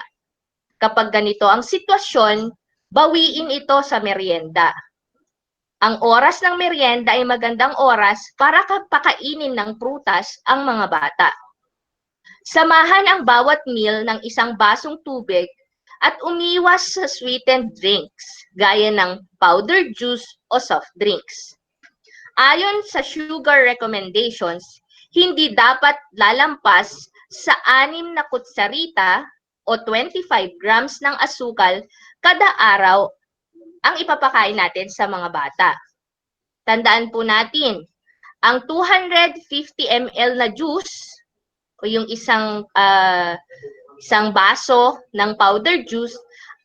Kapag ganito ang sitwasyon, bawiin ito sa merienda. Ang oras ng merienda ay magandang oras para pakainin ng prutas ang mga bata. Samahan ang bawat meal ng isang basong tubig at umiwas sa sweetened drinks gaya ng powdered juice o soft drinks. Ayon sa sugar recommendations, hindi dapat lalampas sa 6 na kutsarita o 25 grams ng asukal kada araw ang ipapakain natin sa mga bata. Tandaan po natin, ang 250 ml na juice o yung isang baso ng powdered juice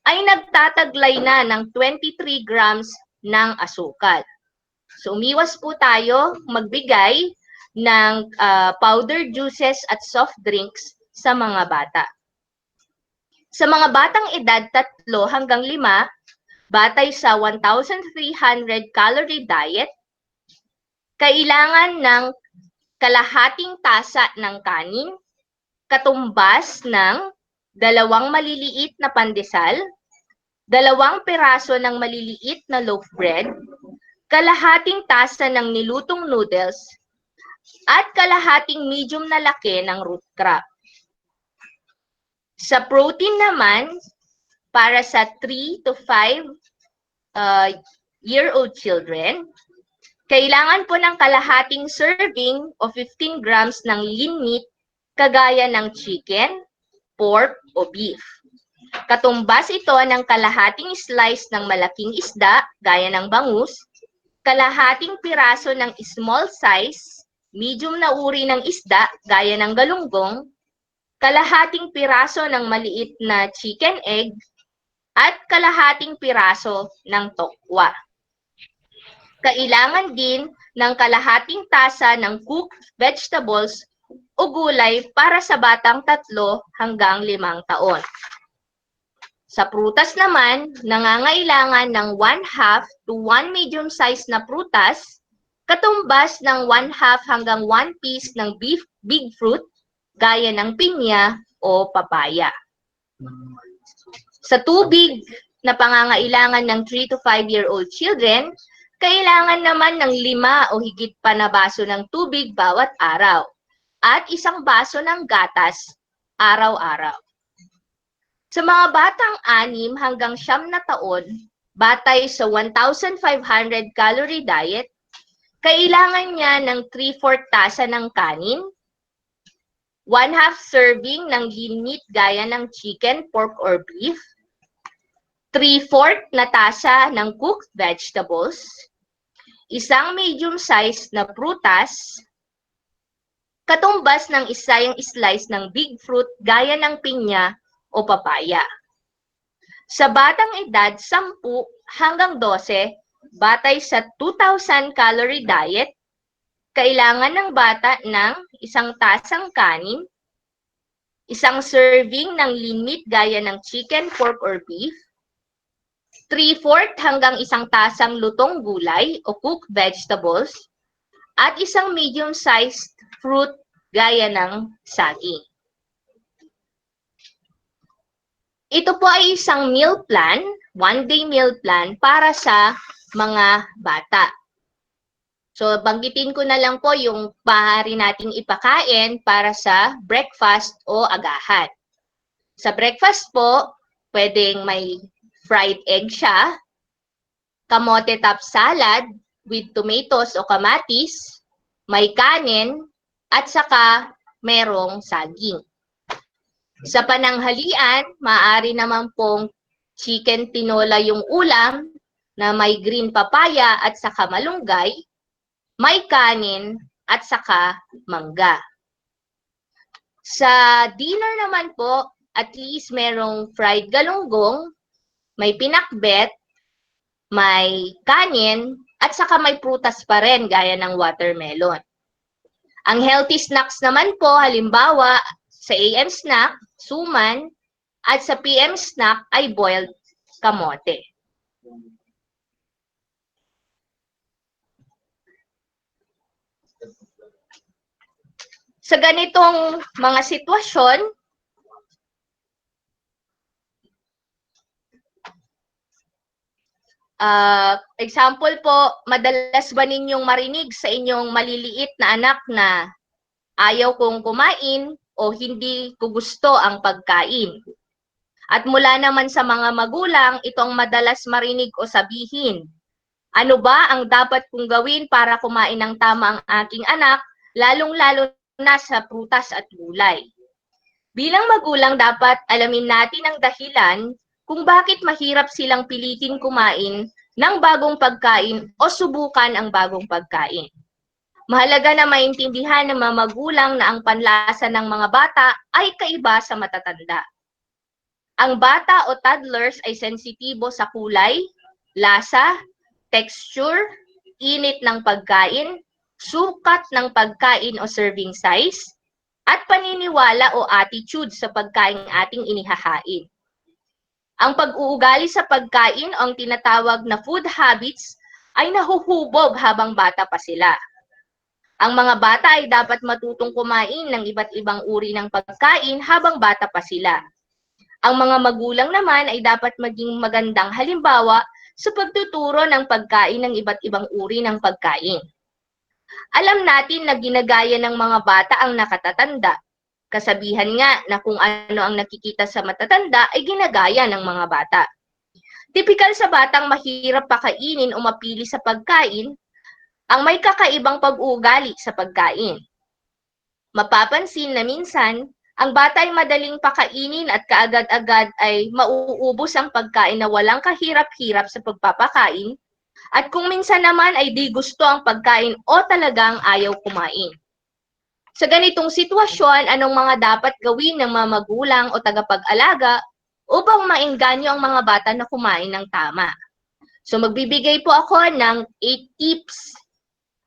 ay nagtataglay na ng 23 grams ng asukal. So umiwas po tayo magbigay ng powdered juices at soft drinks sa mga bata. Sa mga batang edad 3 hanggang 5, batay sa 1,300 calorie diet, kailangan ng kalahating tasa ng kanin, katumbas ng 2 maliliit na pandesal, 2 piraso ng maliliit na loaf bread, kalahating tasa ng nilutong noodles, at kalahating medium na laki ng root crab. Sa protein naman, para sa 3 to 5 year-old children, kailangan po ng kalahating serving o 15 grams ng lean meat kagaya ng chicken, pork, o beef. Katumbas ito ng kalahating slice ng malaking isda gaya ng bangus, kalahating piraso ng small size, medium na uri ng isda gaya ng galunggong, kalahating piraso ng maliit na chicken egg, at kalahating piraso ng tokwa. Kailangan din ng kalahating tasa ng cooked vegetables o gulay para sa batang 3 hanggang 5 taon. Sa prutas naman, nangangailangan ng 1/2 to 1 medium-sized na prutas, katumbas ng 1/2 hanggang 1 piece ng big fruit, gaya ng pinya o papaya. Sa tubig na pangangailangan ng 3 to 5-year-old children, kailangan naman ng 5 o higit pa na baso ng tubig bawat araw at 1 baso ng gatas araw-araw. Sa mga batang 6 hanggang 9 na taon, batay sa 1,500 calorie diet, kailangan niya ng 3/4 tasa ng kanin, 1/2 serving ng lean meat gaya ng chicken, pork, or beef, 3/4 na tasa ng cooked vegetables, 1 medium-sized na prutas, katumbas ng 1 slice ng big fruit gaya ng pinya o papaya. Sa batang edad 10 hanggang 12, batay sa 2,000 calorie diet, kailangan ng bata ng 1 tasang kanin, 1 serving ng lean meat gaya ng chicken, pork, or beef, 3/4 hanggang 1 tasang lutong gulay o cooked vegetables, at 1 medium-sized fruit gaya ng saging. Ito po ay isang meal plan, 1-day meal plan para sa mga bata. So, banggitin ko na lang po yung maaari nating ipakain para sa breakfast o agahan. Sa breakfast po, pwedeng may fried egg siya, kamote top salad with tomatoes o kamatis, may kanin, at saka merong saging. Sa pananghalian, maaari naman pong chicken tinola yung ulam na may green papaya at saka malunggay, may kanin, at saka mangga. Sa dinner naman po, at least merong fried galunggong, may pinakbet, may kanin, at saka may prutas pa rin gaya ng watermelon. Ang healthy snacks naman po, halimbawa, sa AM snack, suman, at sa PM snack ay boiled kamote. Sa ganitong mga sitwasyon, example po, madalas ba ninyong marinig sa inyong maliliit na anak na ayaw kong kumain o hindi ko gusto ang pagkain? At mula naman sa mga magulang, itong madalas marinig o sabihin, ano ba ang dapat kong gawin para kumain ng tama ang aking anak, lalong-lalo na sa prutas at gulay? Bilang magulang, dapat alamin natin ang dahilan kung bakit mahirap silang pilitin kumain ng bagong pagkain o subukan ang bagong pagkain. Mahalaga na maintindihan ng mga magulang na ang panlasa ng mga bata ay kaiba sa matatanda. Ang bata o toddlers ay sensitibo sa kulay, lasa, texture, init ng pagkain, sukat ng pagkain o serving size, at paniniwala o attitude sa pagkain ating inihahain. Ang pag-uugali sa pagkain o ang tinatawag na food habits ay nahuhubog habang bata pa sila. Ang mga bata ay dapat matutong kumain ng iba't ibang uri ng pagkain habang bata pa sila. Ang mga magulang naman ay dapat maging magandang halimbawa sa pagtuturo ng pagkain ng iba't ibang uri ng pagkain. Alam natin na ginagaya ng mga bata ang nakatatanda. Kasabihan nga na kung ano ang nakikita sa matatanda ay ginagaya ng mga bata. Tipikal sa batang mahirap pakainin o mapili sa pagkain, ang may kakaibang pag-uugali sa pagkain. Mapapansin na minsan, ang bata ay madaling pakainin at kaagad-agad ay mauubos ang pagkain na walang kahirap-hirap sa pagpapakain, at kung minsan naman ay di gusto ang pagkain o talagang ayaw kumain. Sa ganitong sitwasyon, anong mga dapat gawin ng mga magulang o tagapag-alaga upang maengganyo ang mga bata na kumain ng tama? So magbibigay po ako ng 8 tips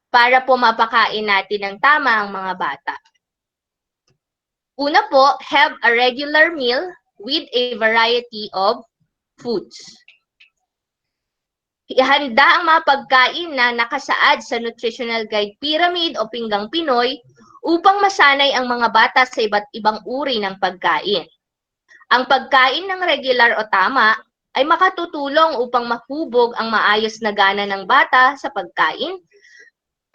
para po mapakain natin ng tama ang mga bata. Una po, have a regular meal with a variety of foods. Ihanda ang mga pagkain na nakasaad sa Nutritional Guide Pyramid o Pinggang Pinoy upang masanay ang mga bata sa iba't ibang uri ng pagkain. Ang pagkain ng regular o tama ay makatutulong upang mahubog ang maayos na gana ng bata sa pagkain,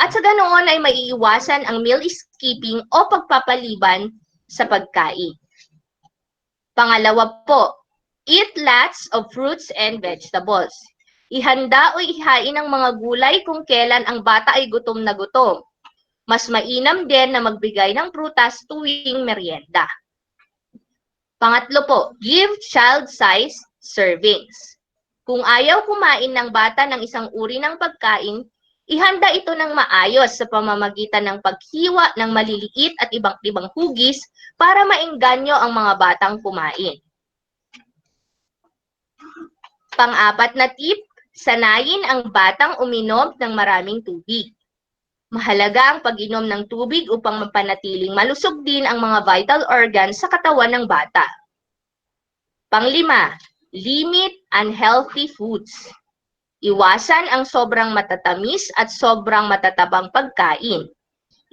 at sa ganoon ay maiiwasan ang meal skipping o pagpapaliban sa pagkain. Pangalawa po, eat lots of fruits and vegetables. Ihanda o ihain ang mga gulay kung kailan ang bata ay gutom na gutom. Mas mainam din na magbigay ng prutas tuwing merienda. Pangatlo po, give child-size servings. Kung ayaw kumain ng bata ng isang uri ng pagkain, ihanda ito ng maayos sa pamamagitan ng paghiwa ng maliliit at ibang-ibang hugis para maengganyo ang mga batang kumain. Pang-apat na tip, sanayin ang batang uminom ng maraming tubig. Mahalaga ang pag-inom ng tubig upang mapanatiling malusog din ang mga vital organs sa katawan ng bata. Panglima, limit unhealthy foods. Iwasan ang sobrang matatamis at sobrang matatabang pagkain.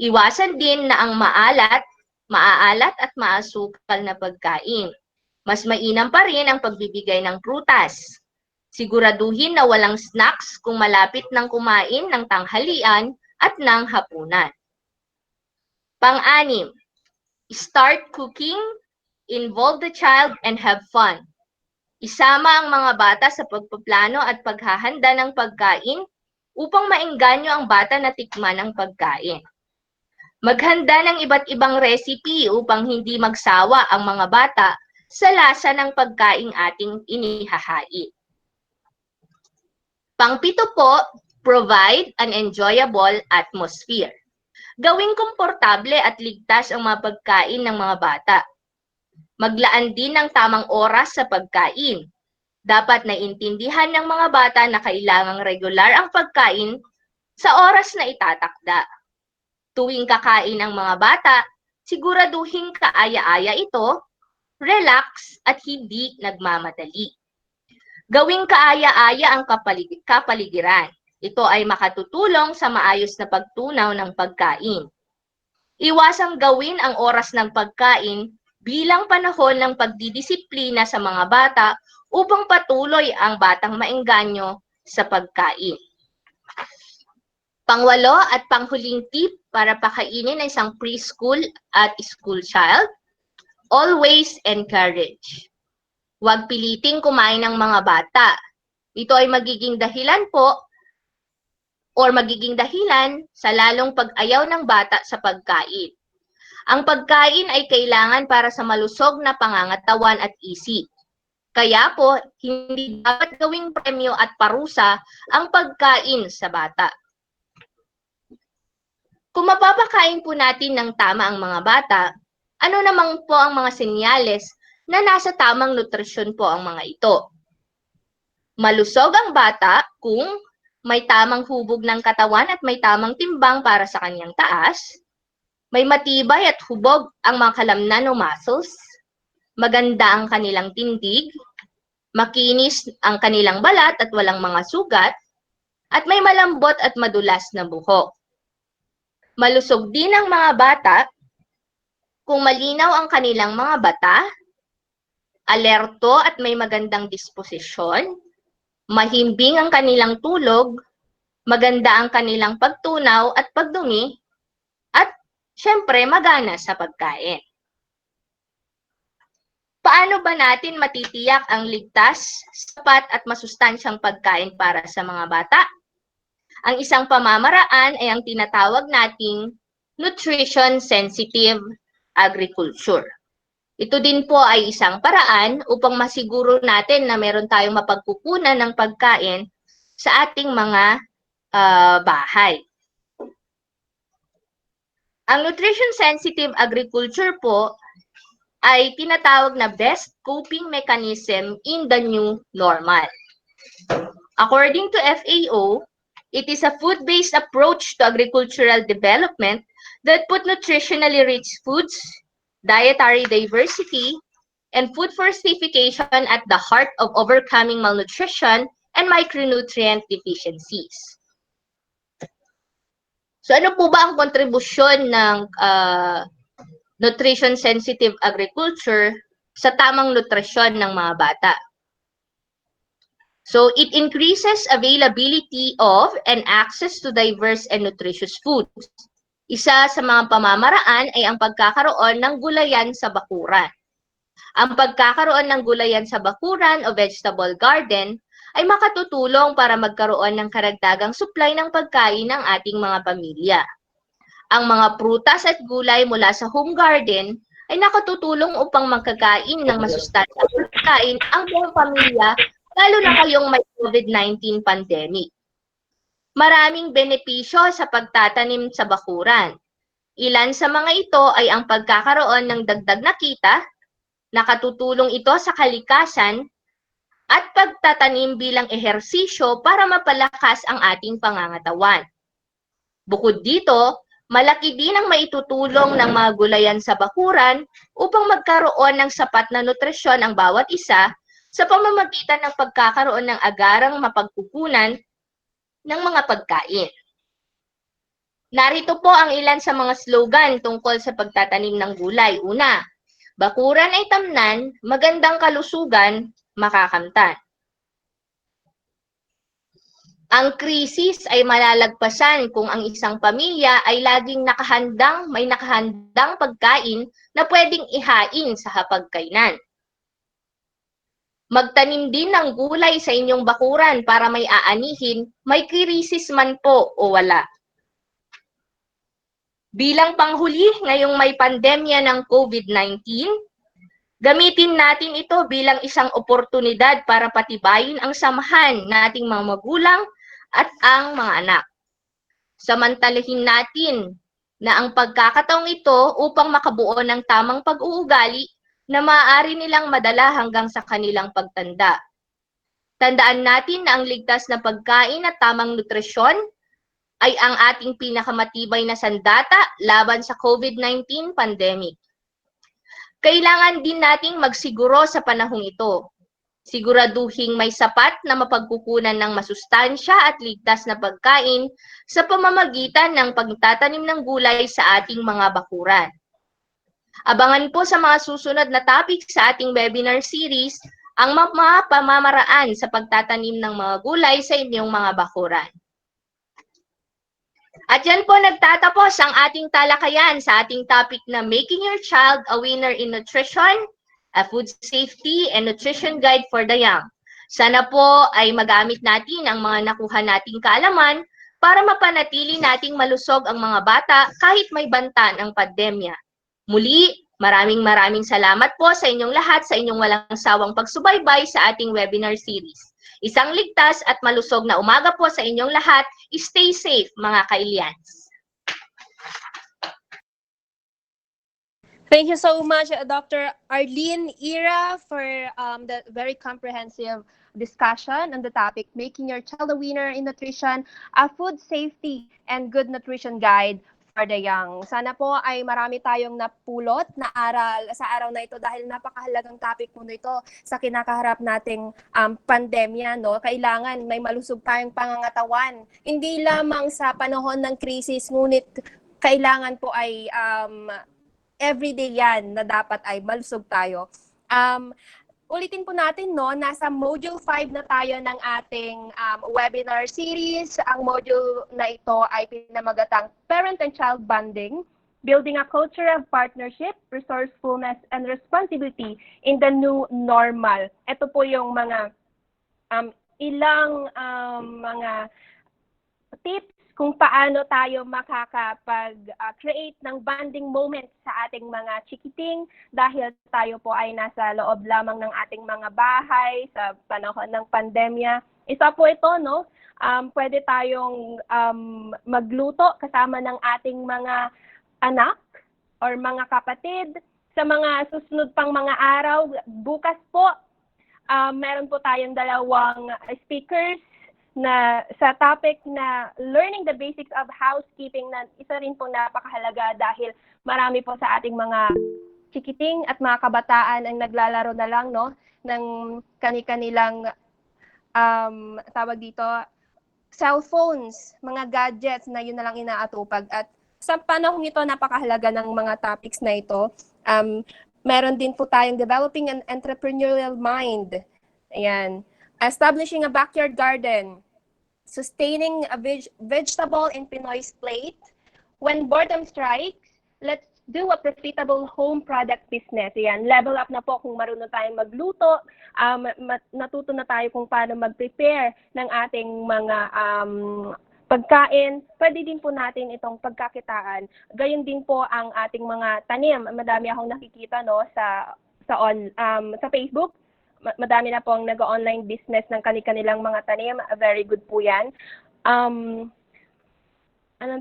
Iwasan din na ang maalat at maasukal na pagkain. Mas mainam pa rin ang pagbibigay ng prutas. Siguraduhin na walang snacks kung malapit ng kumain ng tanghalian at ng hapunan. Pang-anim, start cooking, involve the child, and have fun. Isama ang mga bata sa pagpaplano at paghahanda ng pagkain upang maengganyo ang bata na tikman ang pagkain. Maghanda ng iba't ibang recipe upang hindi magsawa ang mga bata sa lasa ng pagkaing ating inihahain. Pang-pito po, provide an enjoyable atmosphere. Gawing komportable at ligtas ang mga pagkain ng mga bata. Maglaan din ng tamang oras sa pagkain. Dapat naintindihan ng mga bata na kailangang regular ang pagkain sa oras na itatakda. Tuwing kakain ang mga bata, siguraduhin kaaya-aya ito, relax at hindi nagmamadali. Gawing kaaya-aya ang kapaligiran. Ito ay makatutulong sa maayos na pagtunaw ng pagkain. Iwasang gawin ang oras ng pagkain bilang panahon ng pagdidisiplina sa mga bata upang patuloy ang batang maengganyo sa pagkain. Pangwalo at panghuling tip para pakainin ang isang preschool at school child, always encourage. Huwag piliting kumain ng mga bata. Ito ay magiging dahilan sa lalong pag-ayaw ng bata sa pagkain. Ang pagkain ay kailangan para sa malusog na pangangatawan at isip. Kaya po, hindi dapat gawing premyo at parusa ang pagkain sa bata. Kung mapapakain po natin ng tama ang mga bata, ano naman po ang mga senyales na nasa tamang nutrisyon po ang mga ito? Malusog ang bata kung may tamang hubog ng katawan at may tamang timbang para sa kanyang taas, may matibay at hubog ang mga kalamnan o muscles, maganda ang kanilang tindig, makinis ang kanilang balat at walang mga sugat, at may malambot at madulas na buhok. Malusog din ang mga bata kung malinaw ang kanilang mga bata, alerto at may magandang disposisyon, mahimbing ang kanilang tulog, maganda ang kanilang pagtunaw at pagdumi, at syempre magana sa pagkain. Paano ba natin matitiyak ang ligtas, sapat at masustansyang pagkain para sa mga bata? Ang isang pamamaraan ay ang tinatawag nating nutrition-sensitive agriculture. Ito din po ay isang paraan upang masiguro natin na meron tayong mapagkukunan ng pagkain sa ating mga bahay. Ang nutrition-sensitive agriculture po ay tinatawag na best coping mechanism in the new normal. According to FAO, it is a food-based approach to agricultural development that put nutritionally rich foods, dietary diversity, and food fortification at the heart of overcoming malnutrition and micronutrient deficiencies. So ano po ba ang kontribusyon ng nutrition-sensitive agriculture sa tamang nutrisyon ng mga bata? So it increases availability of and access to diverse and nutritious foods. Isa sa mga pamamaraan ay ang pagkakaroon ng gulayan sa bakuran. Ang pagkakaroon ng gulayan sa bakuran o vegetable garden ay makatutulong para magkaroon ng karagdagang supply ng pagkain ng ating mga pamilya. Ang mga prutas at gulay mula sa home garden ay nakatutulong upang magkakain ng masustansyang pagkain ang buong pamilya, lalo na kayong may COVID-19 pandemic. Maraming benepisyo sa pagtatanim sa bakuran. Ilan sa mga ito ay ang pagkakaroon ng dagdag na kita, nakatutulong ito sa kalikasan, at pagtatanim bilang ehersisyo para mapalakas ang ating pangangatawan. Bukod dito, malaki din ang maitutulong ng mga gulayan sa bakuran upang magkaroon ng sapat na nutrisyon ang bawat isa sa pamamagitan ng pagkakaroon ng agarang mapagkukunan ng mga pagkain. Narito po ang ilan sa mga slogan tungkol sa pagtatanim ng gulay. Una, bakuran ay tamnan, magandang kalusugan, makakamtan. Ang krisis ay malalagpasan kung ang isang pamilya ay laging may nakahandang pagkain na pwedeng ihain sa hapagkainan. Magtanim din ng gulay sa inyong bakuran para may aanihin, may krisis man po o wala. Bilang panghuli, ngayong may pandemya ng COVID-19, gamitin natin ito bilang isang oportunidad para patibayin ang samahan ng ating mga magulang at ang mga anak. Samantalahin natin na ang pagkakataong ito upang makabuo ng tamang pag-uugali na maaari nilang madala hanggang sa kanilang pagtanda. Tandaan natin na ang ligtas na pagkain at tamang nutrisyon ay ang ating pinakamatibay na sandata laban sa COVID-19 pandemic. Kailangan din nating magsiguro sa panahong ito. Siguraduhing may sapat na mapagkukunan ng masustansya at ligtas na pagkain sa pamamagitan ng pagtatanim ng gulay sa ating mga bakuran. Abangan po sa mga susunod na topic sa ating webinar series ang mga pamamaraan sa pagtatanim ng mga gulay sa inyong mga bakuran. At yan po nagtatapos ang ating talakayan sa ating topic na Making Your Child a Winner in Nutrition, a Food Safety and Nutrition Guide for the Young. Sana po ay magamit natin ang mga nakuha nating kaalaman para mapanatili nating malusog ang mga bata kahit may banta ng pandemya. Muli, maraming salamat po sa inyong lahat sa inyong walang sawang pagsubaybay sa ating webinar series. Isang ligtas at malusog na umaga po sa inyong lahat. Stay safe, mga ka-Ilians. Thank you so much, Dr. Arlene Ira, for the very comprehensive discussion on the topic, Making Your Child a Winner in Nutrition, a Food Safety and Good Nutrition Guide for the Young. Sana po ay marami tayong napulot na aral sa araw na ito dahil napakahalagang topic po nito sa kinakaharap nating pandemya. No? Kailangan may malusog tayong pangangatawan. Hindi lamang sa panahon ng krisis, ngunit kailangan po ay everyday yan na dapat ay malusog tayo. Ulitin po natin, no, nasa Module 5 na tayo ng ating webinar series. Ang module na ito ay pinamagatang Parent and Child Bonding, Building a Culture of Partnership, Resourcefulness, and Responsibility in the New Normal. Ito po yung mga ilang mga tips kung paano tayo makakapag-create ng bonding moments sa ating mga chikiting dahil tayo po ay nasa loob lamang ng ating mga bahay sa panahon ng pandemya. Isa po ito, no? Pwede tayong magluto kasama ng ating mga anak or mga kapatid. Sa mga susunod pang mga araw, bukas po, meron po tayong dalawang speakers na sa topic na learning the basics of housekeeping na isa rin po napakahalaga dahil marami po sa ating mga chikiting at mga kabataan ang naglalaro na lang, no, ng kani-kanilang tawag dito cellphones, mga gadgets na yun na lang inaatupag. At sa panahon ito napakahalaga ng mga topics na ito. Meron din po tayong developing an entrepreneurial mind. Ayan. Establishing a backyard garden, sustaining a vegetable in Pinoy's plate. When boredom strikes, let's do a profitable home product business. Yan, level up na po kung marunong tayong magluto, natuto na tayo kung paano mag-prepare ng ating mga pagkain. Pwede din po natin itong pagkakitaan. Gayon din po ang ating mga tanim. Madami akong nakikita, no, sa Facebook. Madami na pong nag-online business ng kanilang mga tanim. Very good po yan. Anong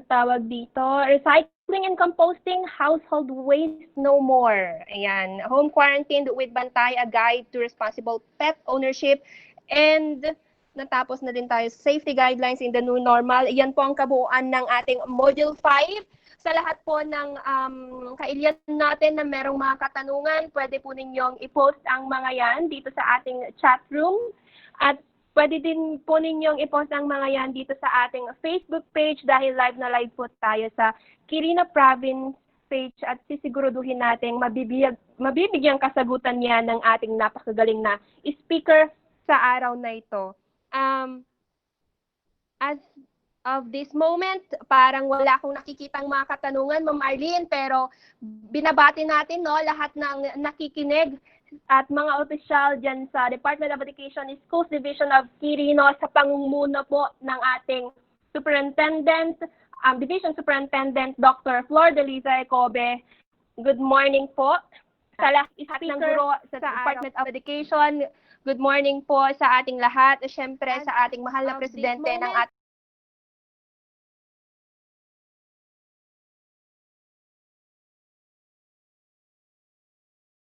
tawag dito? Recycling and composting, household waste no more. Ayan. Home quarantined with Bantay, a guide to responsible pet ownership. And natapos na din tayo safety guidelines in the new normal. Yan po ang kabuuan ng ating Module 5. Sa lahat po ng kailian natin na merong mga katanungan, pwede po ninyong i-post ang mga yan dito sa ating chat room. At pwede din po ninyong i-post ang mga yan dito sa ating Facebook page dahil live na live po tayo sa Quirino Province page at sisiguruduhin natin mabibigyan kasagutan yan ng ating napakagaling na speaker sa araw na ito. As of this moment, parang wala akong nakikitang mga katanungan, Ma'am Arlene, pero binabati natin, no, lahat ng nakikinig at mga opisyal dyan sa Department of Education Schools Division of Quirino sa pangunguna po ng ating Superintendent, Division Superintendent Dr. Flor de Liza Ecobe. Good morning po sa lahat ng guro sa Department of Education. Good morning po sa ating lahat. Siyempre sa ating mahal na presidente ng ating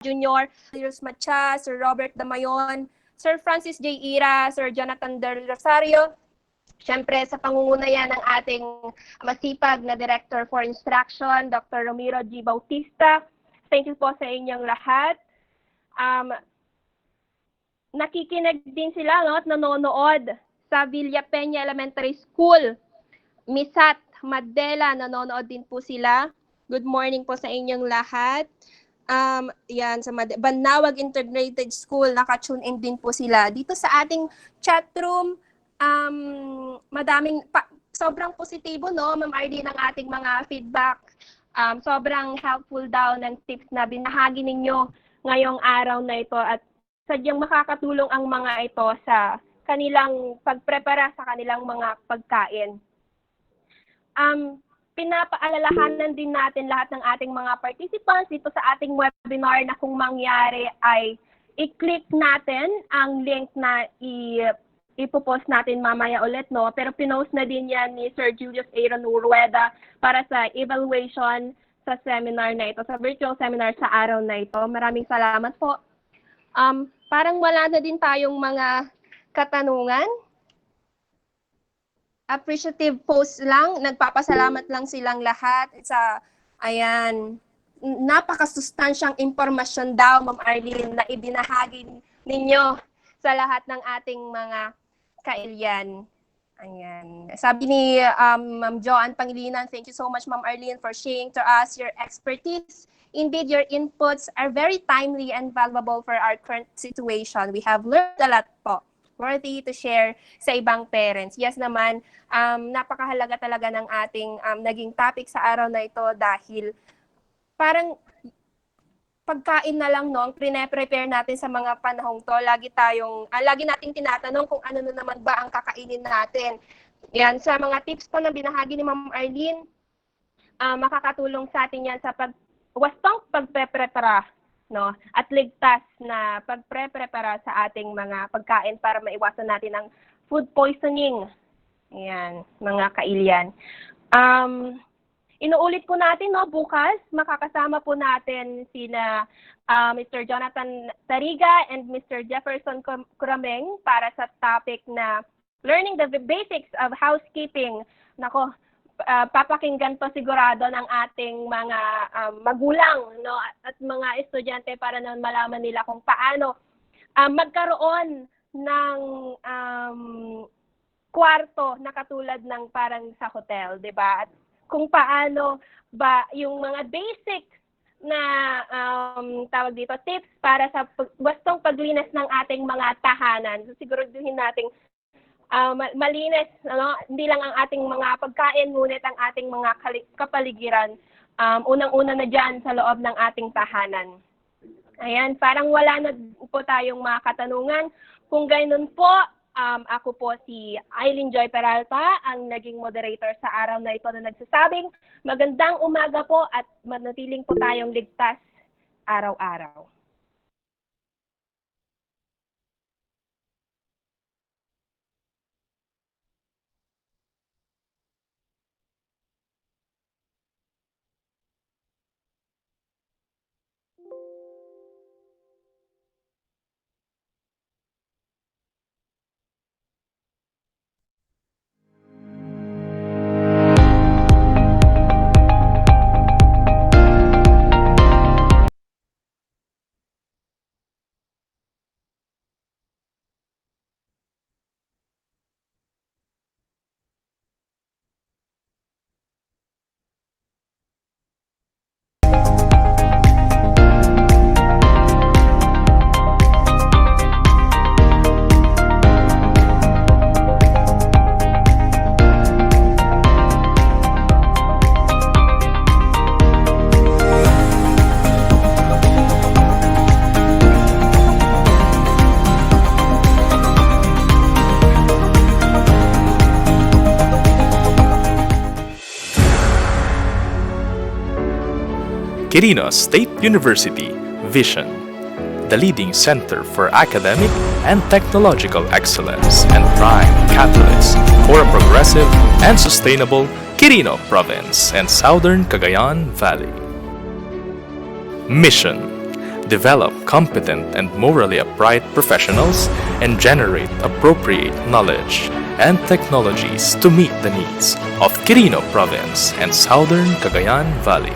Junior, Sir Macha, Sir Robert Damayon, Sir Francis J. Ira, Sir Jonathan Del Rosario. Siyempre sa pangunguna yan ng ating masipag na Director for Instruction, Dr. Romero G. Bautista. Thank you po sa inyong lahat. nakikinig din sila, no, at nanonood sa Villa Peña Elementary School. Misat, Madela, nanonood din po sila. Good morning po sa inyong lahat. Yan, sa Banawag Integrated School, naka-tune in din po sila. Dito sa ating chat room, sobrang positibo, no, Ma'am Arlene, ng ating mga feedback. Sobrang helpful daw ng tips na binahagi ninyo ngayong araw na ito at sadyang makakatulong ang mga ito sa kanilang pagprepara sa kanilang mga pagkain. Pinapaalalahanan din natin lahat ng ating mga participants dito sa ating webinar na kung mangyari ay i-click natin ang link na ipopost natin mamaya ulit, no? Pero pinost na din yan ni Sir Julius Aaron Urweda para sa evaluation sa seminar na ito, sa virtual seminar sa araw na ito. Maraming salamat po. Parang wala na din tayong mga katanungan. Appreciative post lang, nagpapasalamat lang silang lahat ayan, napakasustansyang impormasyon daw, Ma'am Arlene, na ibinahagi ninyo sa lahat ng ating mga kailyan. Ayan. Sabi ni Ma'am Joanne Pangilinan, thank you so much, Ma'am Arlene, for sharing to us your expertise. Indeed, your inputs are very timely and valuable for our current situation. We have learned a lot po. Worthy to share sa ibang parents. Yes naman, napakahalaga talaga ng ating naging topic sa araw na ito dahil parang pagkain na lang, no, ang prepare natin sa mga panahong to. Lagi nating tinatanong kung ano na naman ba ang kakainin natin. Yan, sa mga tips po na binahagi ni Ma'am Arlene, makakatulong sa atin yan sa wastong pagprepara, no, at ligtas na pagprepara sa ating mga pagkain para maiwasan natin ang food poisoning. Ayan, mga kailyan. Inuulit po natin, no, bukas makakasama po natin sina Mr. Jonathan Tariga and Mr. Jefferson Kurameng para sa topic na learning the basics of housekeeping. Nako, papakinggan to sigurado ng ating mga magulang, no, at mga estudyante para na malaman nila kung paano magkaroon ng kwarto na katulad ng parang sa hotel, 'di ba? At kung paano ba yung mga basic na tawag dito tips para sa wastong paglinis ng ating mga tahanan. So, siguraduhin nating malinis, ano, hindi lang ang ating mga pagkain, ngunit ang ating mga kapaligiran, unang-una na dyan sa loob ng ating tahanan. Ayan, parang wala na po tayong mga katanungan. Kung ganoon po, ako po si Eileen Joy Peralta, ang naging moderator sa araw na ito na nagsasabing, magandang umaga po at manatiling po tayong ligtas araw-araw. Quirino State University, Vision, the leading center for academic and technological excellence and prime catalyst for a progressive and sustainable Quirino Province and Southern Cagayan Valley. Mission: develop competent and morally upright professionals and generate appropriate knowledge and technologies to meet the needs of Quirino Province and Southern Cagayan Valley.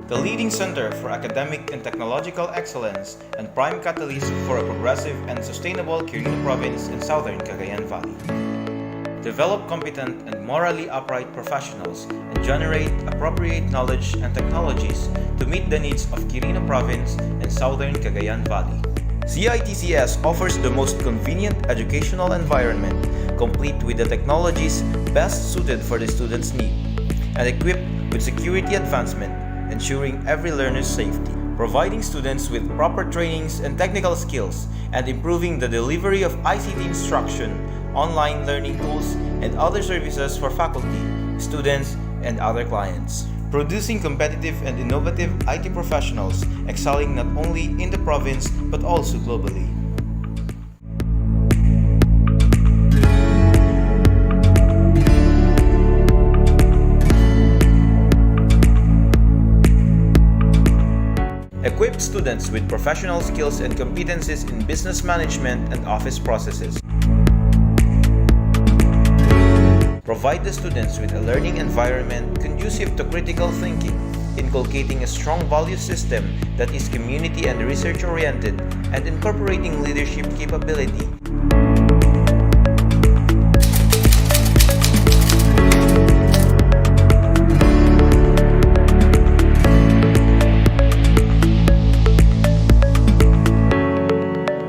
the leading center for academic and technological excellence and prime catalyst for a progressive and sustainable Quirino Province in southern Cagayan Valley. Develop competent and morally upright professionals and generate appropriate knowledge and technologies to meet the needs of Quirino Province and southern Cagayan Valley. CITCS offers the most convenient educational environment, complete with the technologies best suited for the student's need, and equipped with security advancement, ensuring every learner's safety, providing students with proper trainings and technical skills, and improving the delivery of ICT instruction, online learning tools, and other services for faculty, students, and other clients. Producing competitive and innovative IT professionals excelling not only in the province but also globally. Equip students with professional skills and competencies in business management and office processes. Provide the students with a learning environment conducive to critical thinking, inculcating a strong value system that is community and research-oriented and incorporating leadership capability.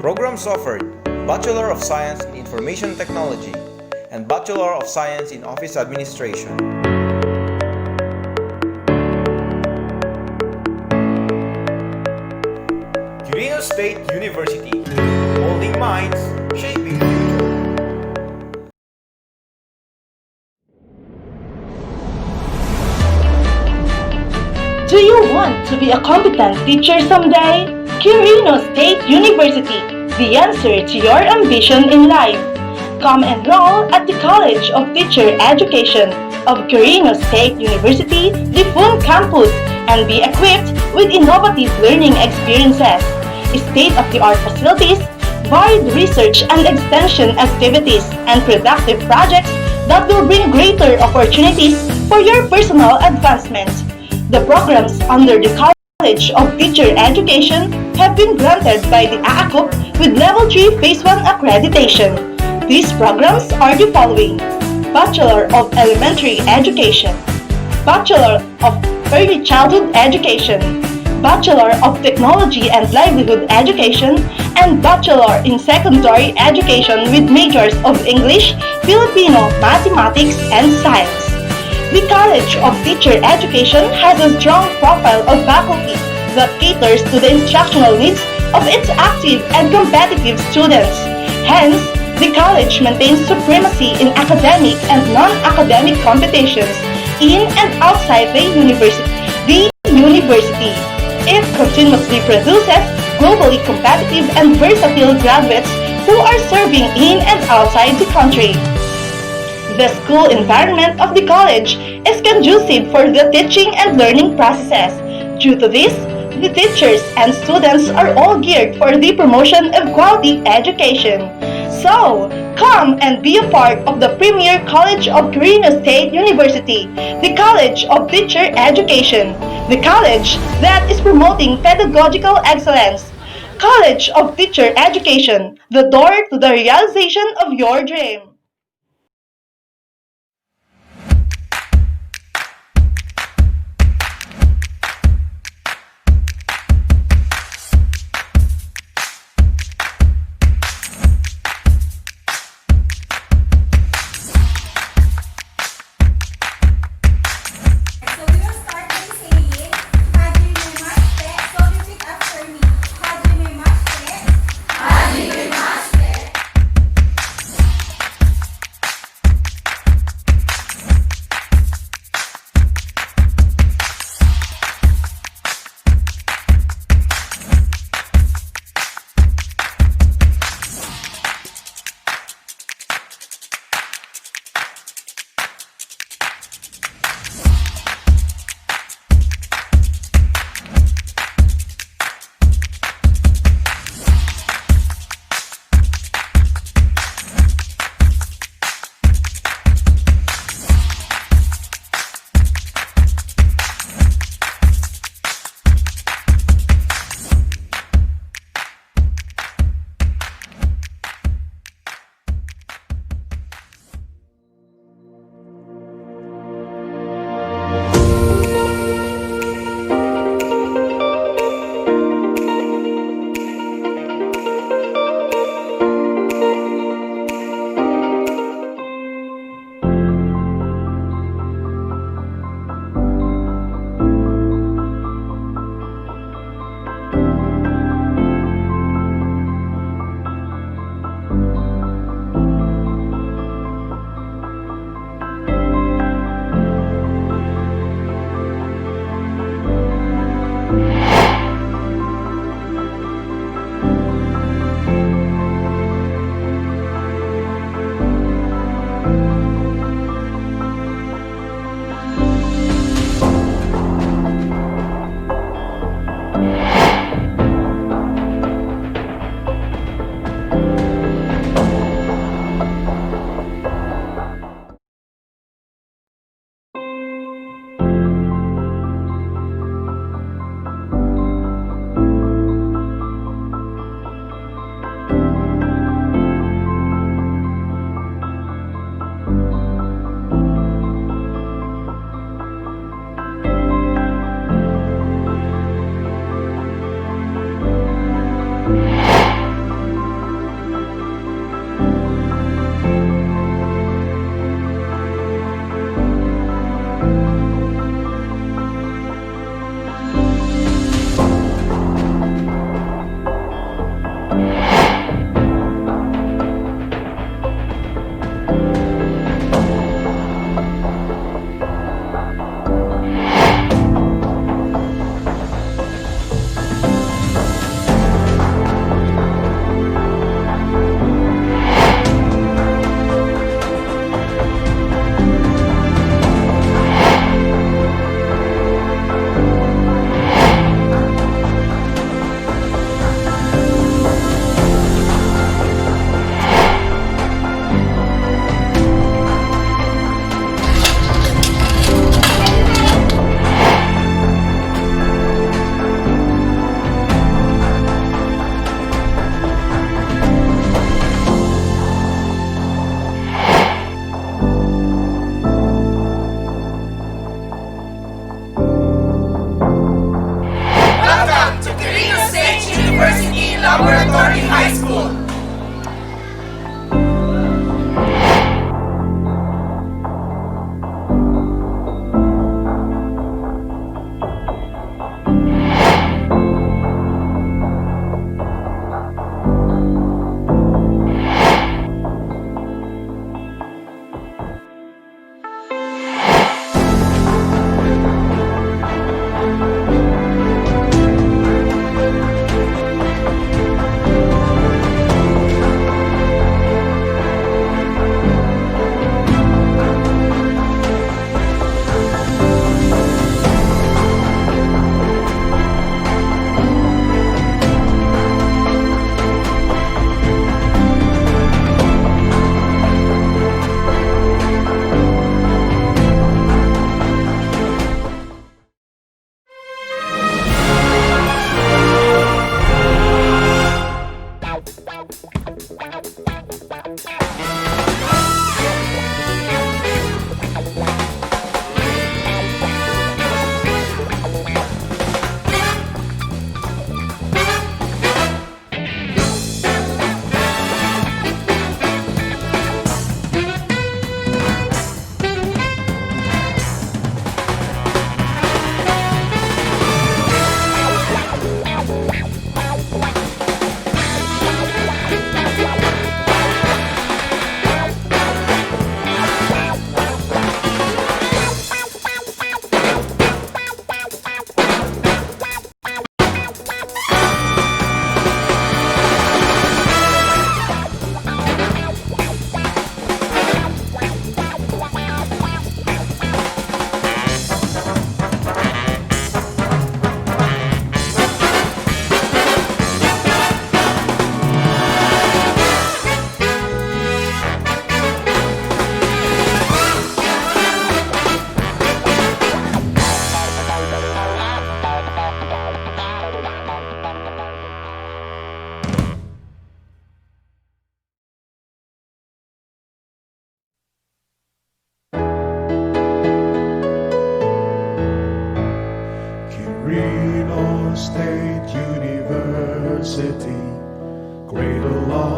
Programs offered: Bachelor of Science in Information Technology and Bachelor of Science in Office Administration. Quirino State University, molding minds, shaping future. Do you want to be a competent teacher someday? Quirino State University, the answer to your ambition in life. Come enroll at the College of Teacher Education of Quirino State University, Lifun Campus, and be equipped with innovative learning experiences, state-of-the-art facilities, varied research and extension activities, and productive projects that will bring greater opportunities for your personal advancement. The programs under the College of Teacher Education have been granted by the AACUP with Level 3 Phase 1 accreditation. These programs are the following: Bachelor of Elementary Education, Bachelor of Early Childhood Education, Bachelor of Technology and Livelihood Education, and Bachelor in Secondary Education with majors of English, Filipino, Mathematics, and Science. The College of Teacher Education has a strong profile of faculty that caters to the instructional needs of its active and competitive students. Hence, the college maintains supremacy in academic and non-academic competitions in and outside the university. It continuously produces globally competitive and versatile graduates who are serving in and outside the country. The school environment of the college is conducive for the teaching and learning processes. Due to this, the teachers and students are all geared for the promotion of quality education. So, come and be a part of the premier college of Quirino State University, the College of Teacher Education, the college that is promoting pedagogical excellence. College of Teacher Education, the door to the realization of your dream.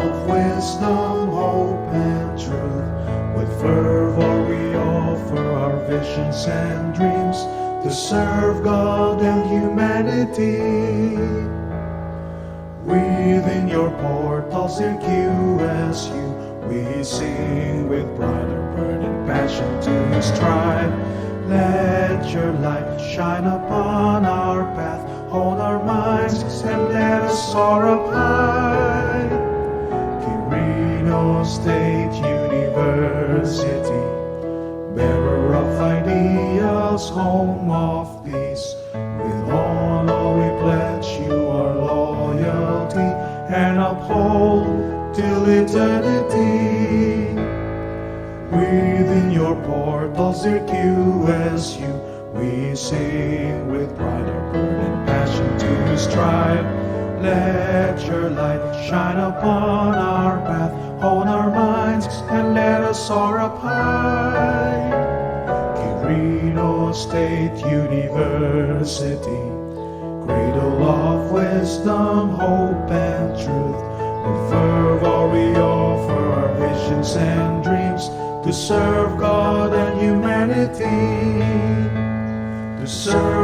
of wisdom, hope, and truth. With fervor we offer our visions and dreams to serve God and humanity. Within your portals, dear QSU, we sing with pride and burning passion to strive. Let your light shine upon our path, hold our minds, and let us soar up high. Quirino State University, bearer of ideals, home of peace. With honor we pledge you our loyalty and uphold till eternity. Within your portals, dear QSU, we sing with pride and burning passion to strive. Let your light shine upon our path, hold our minds, and let us soar up high. Quirino State University, cradle of wisdom, hope, and truth. With fervor we offer our visions and dreams to serve God and humanity. To serve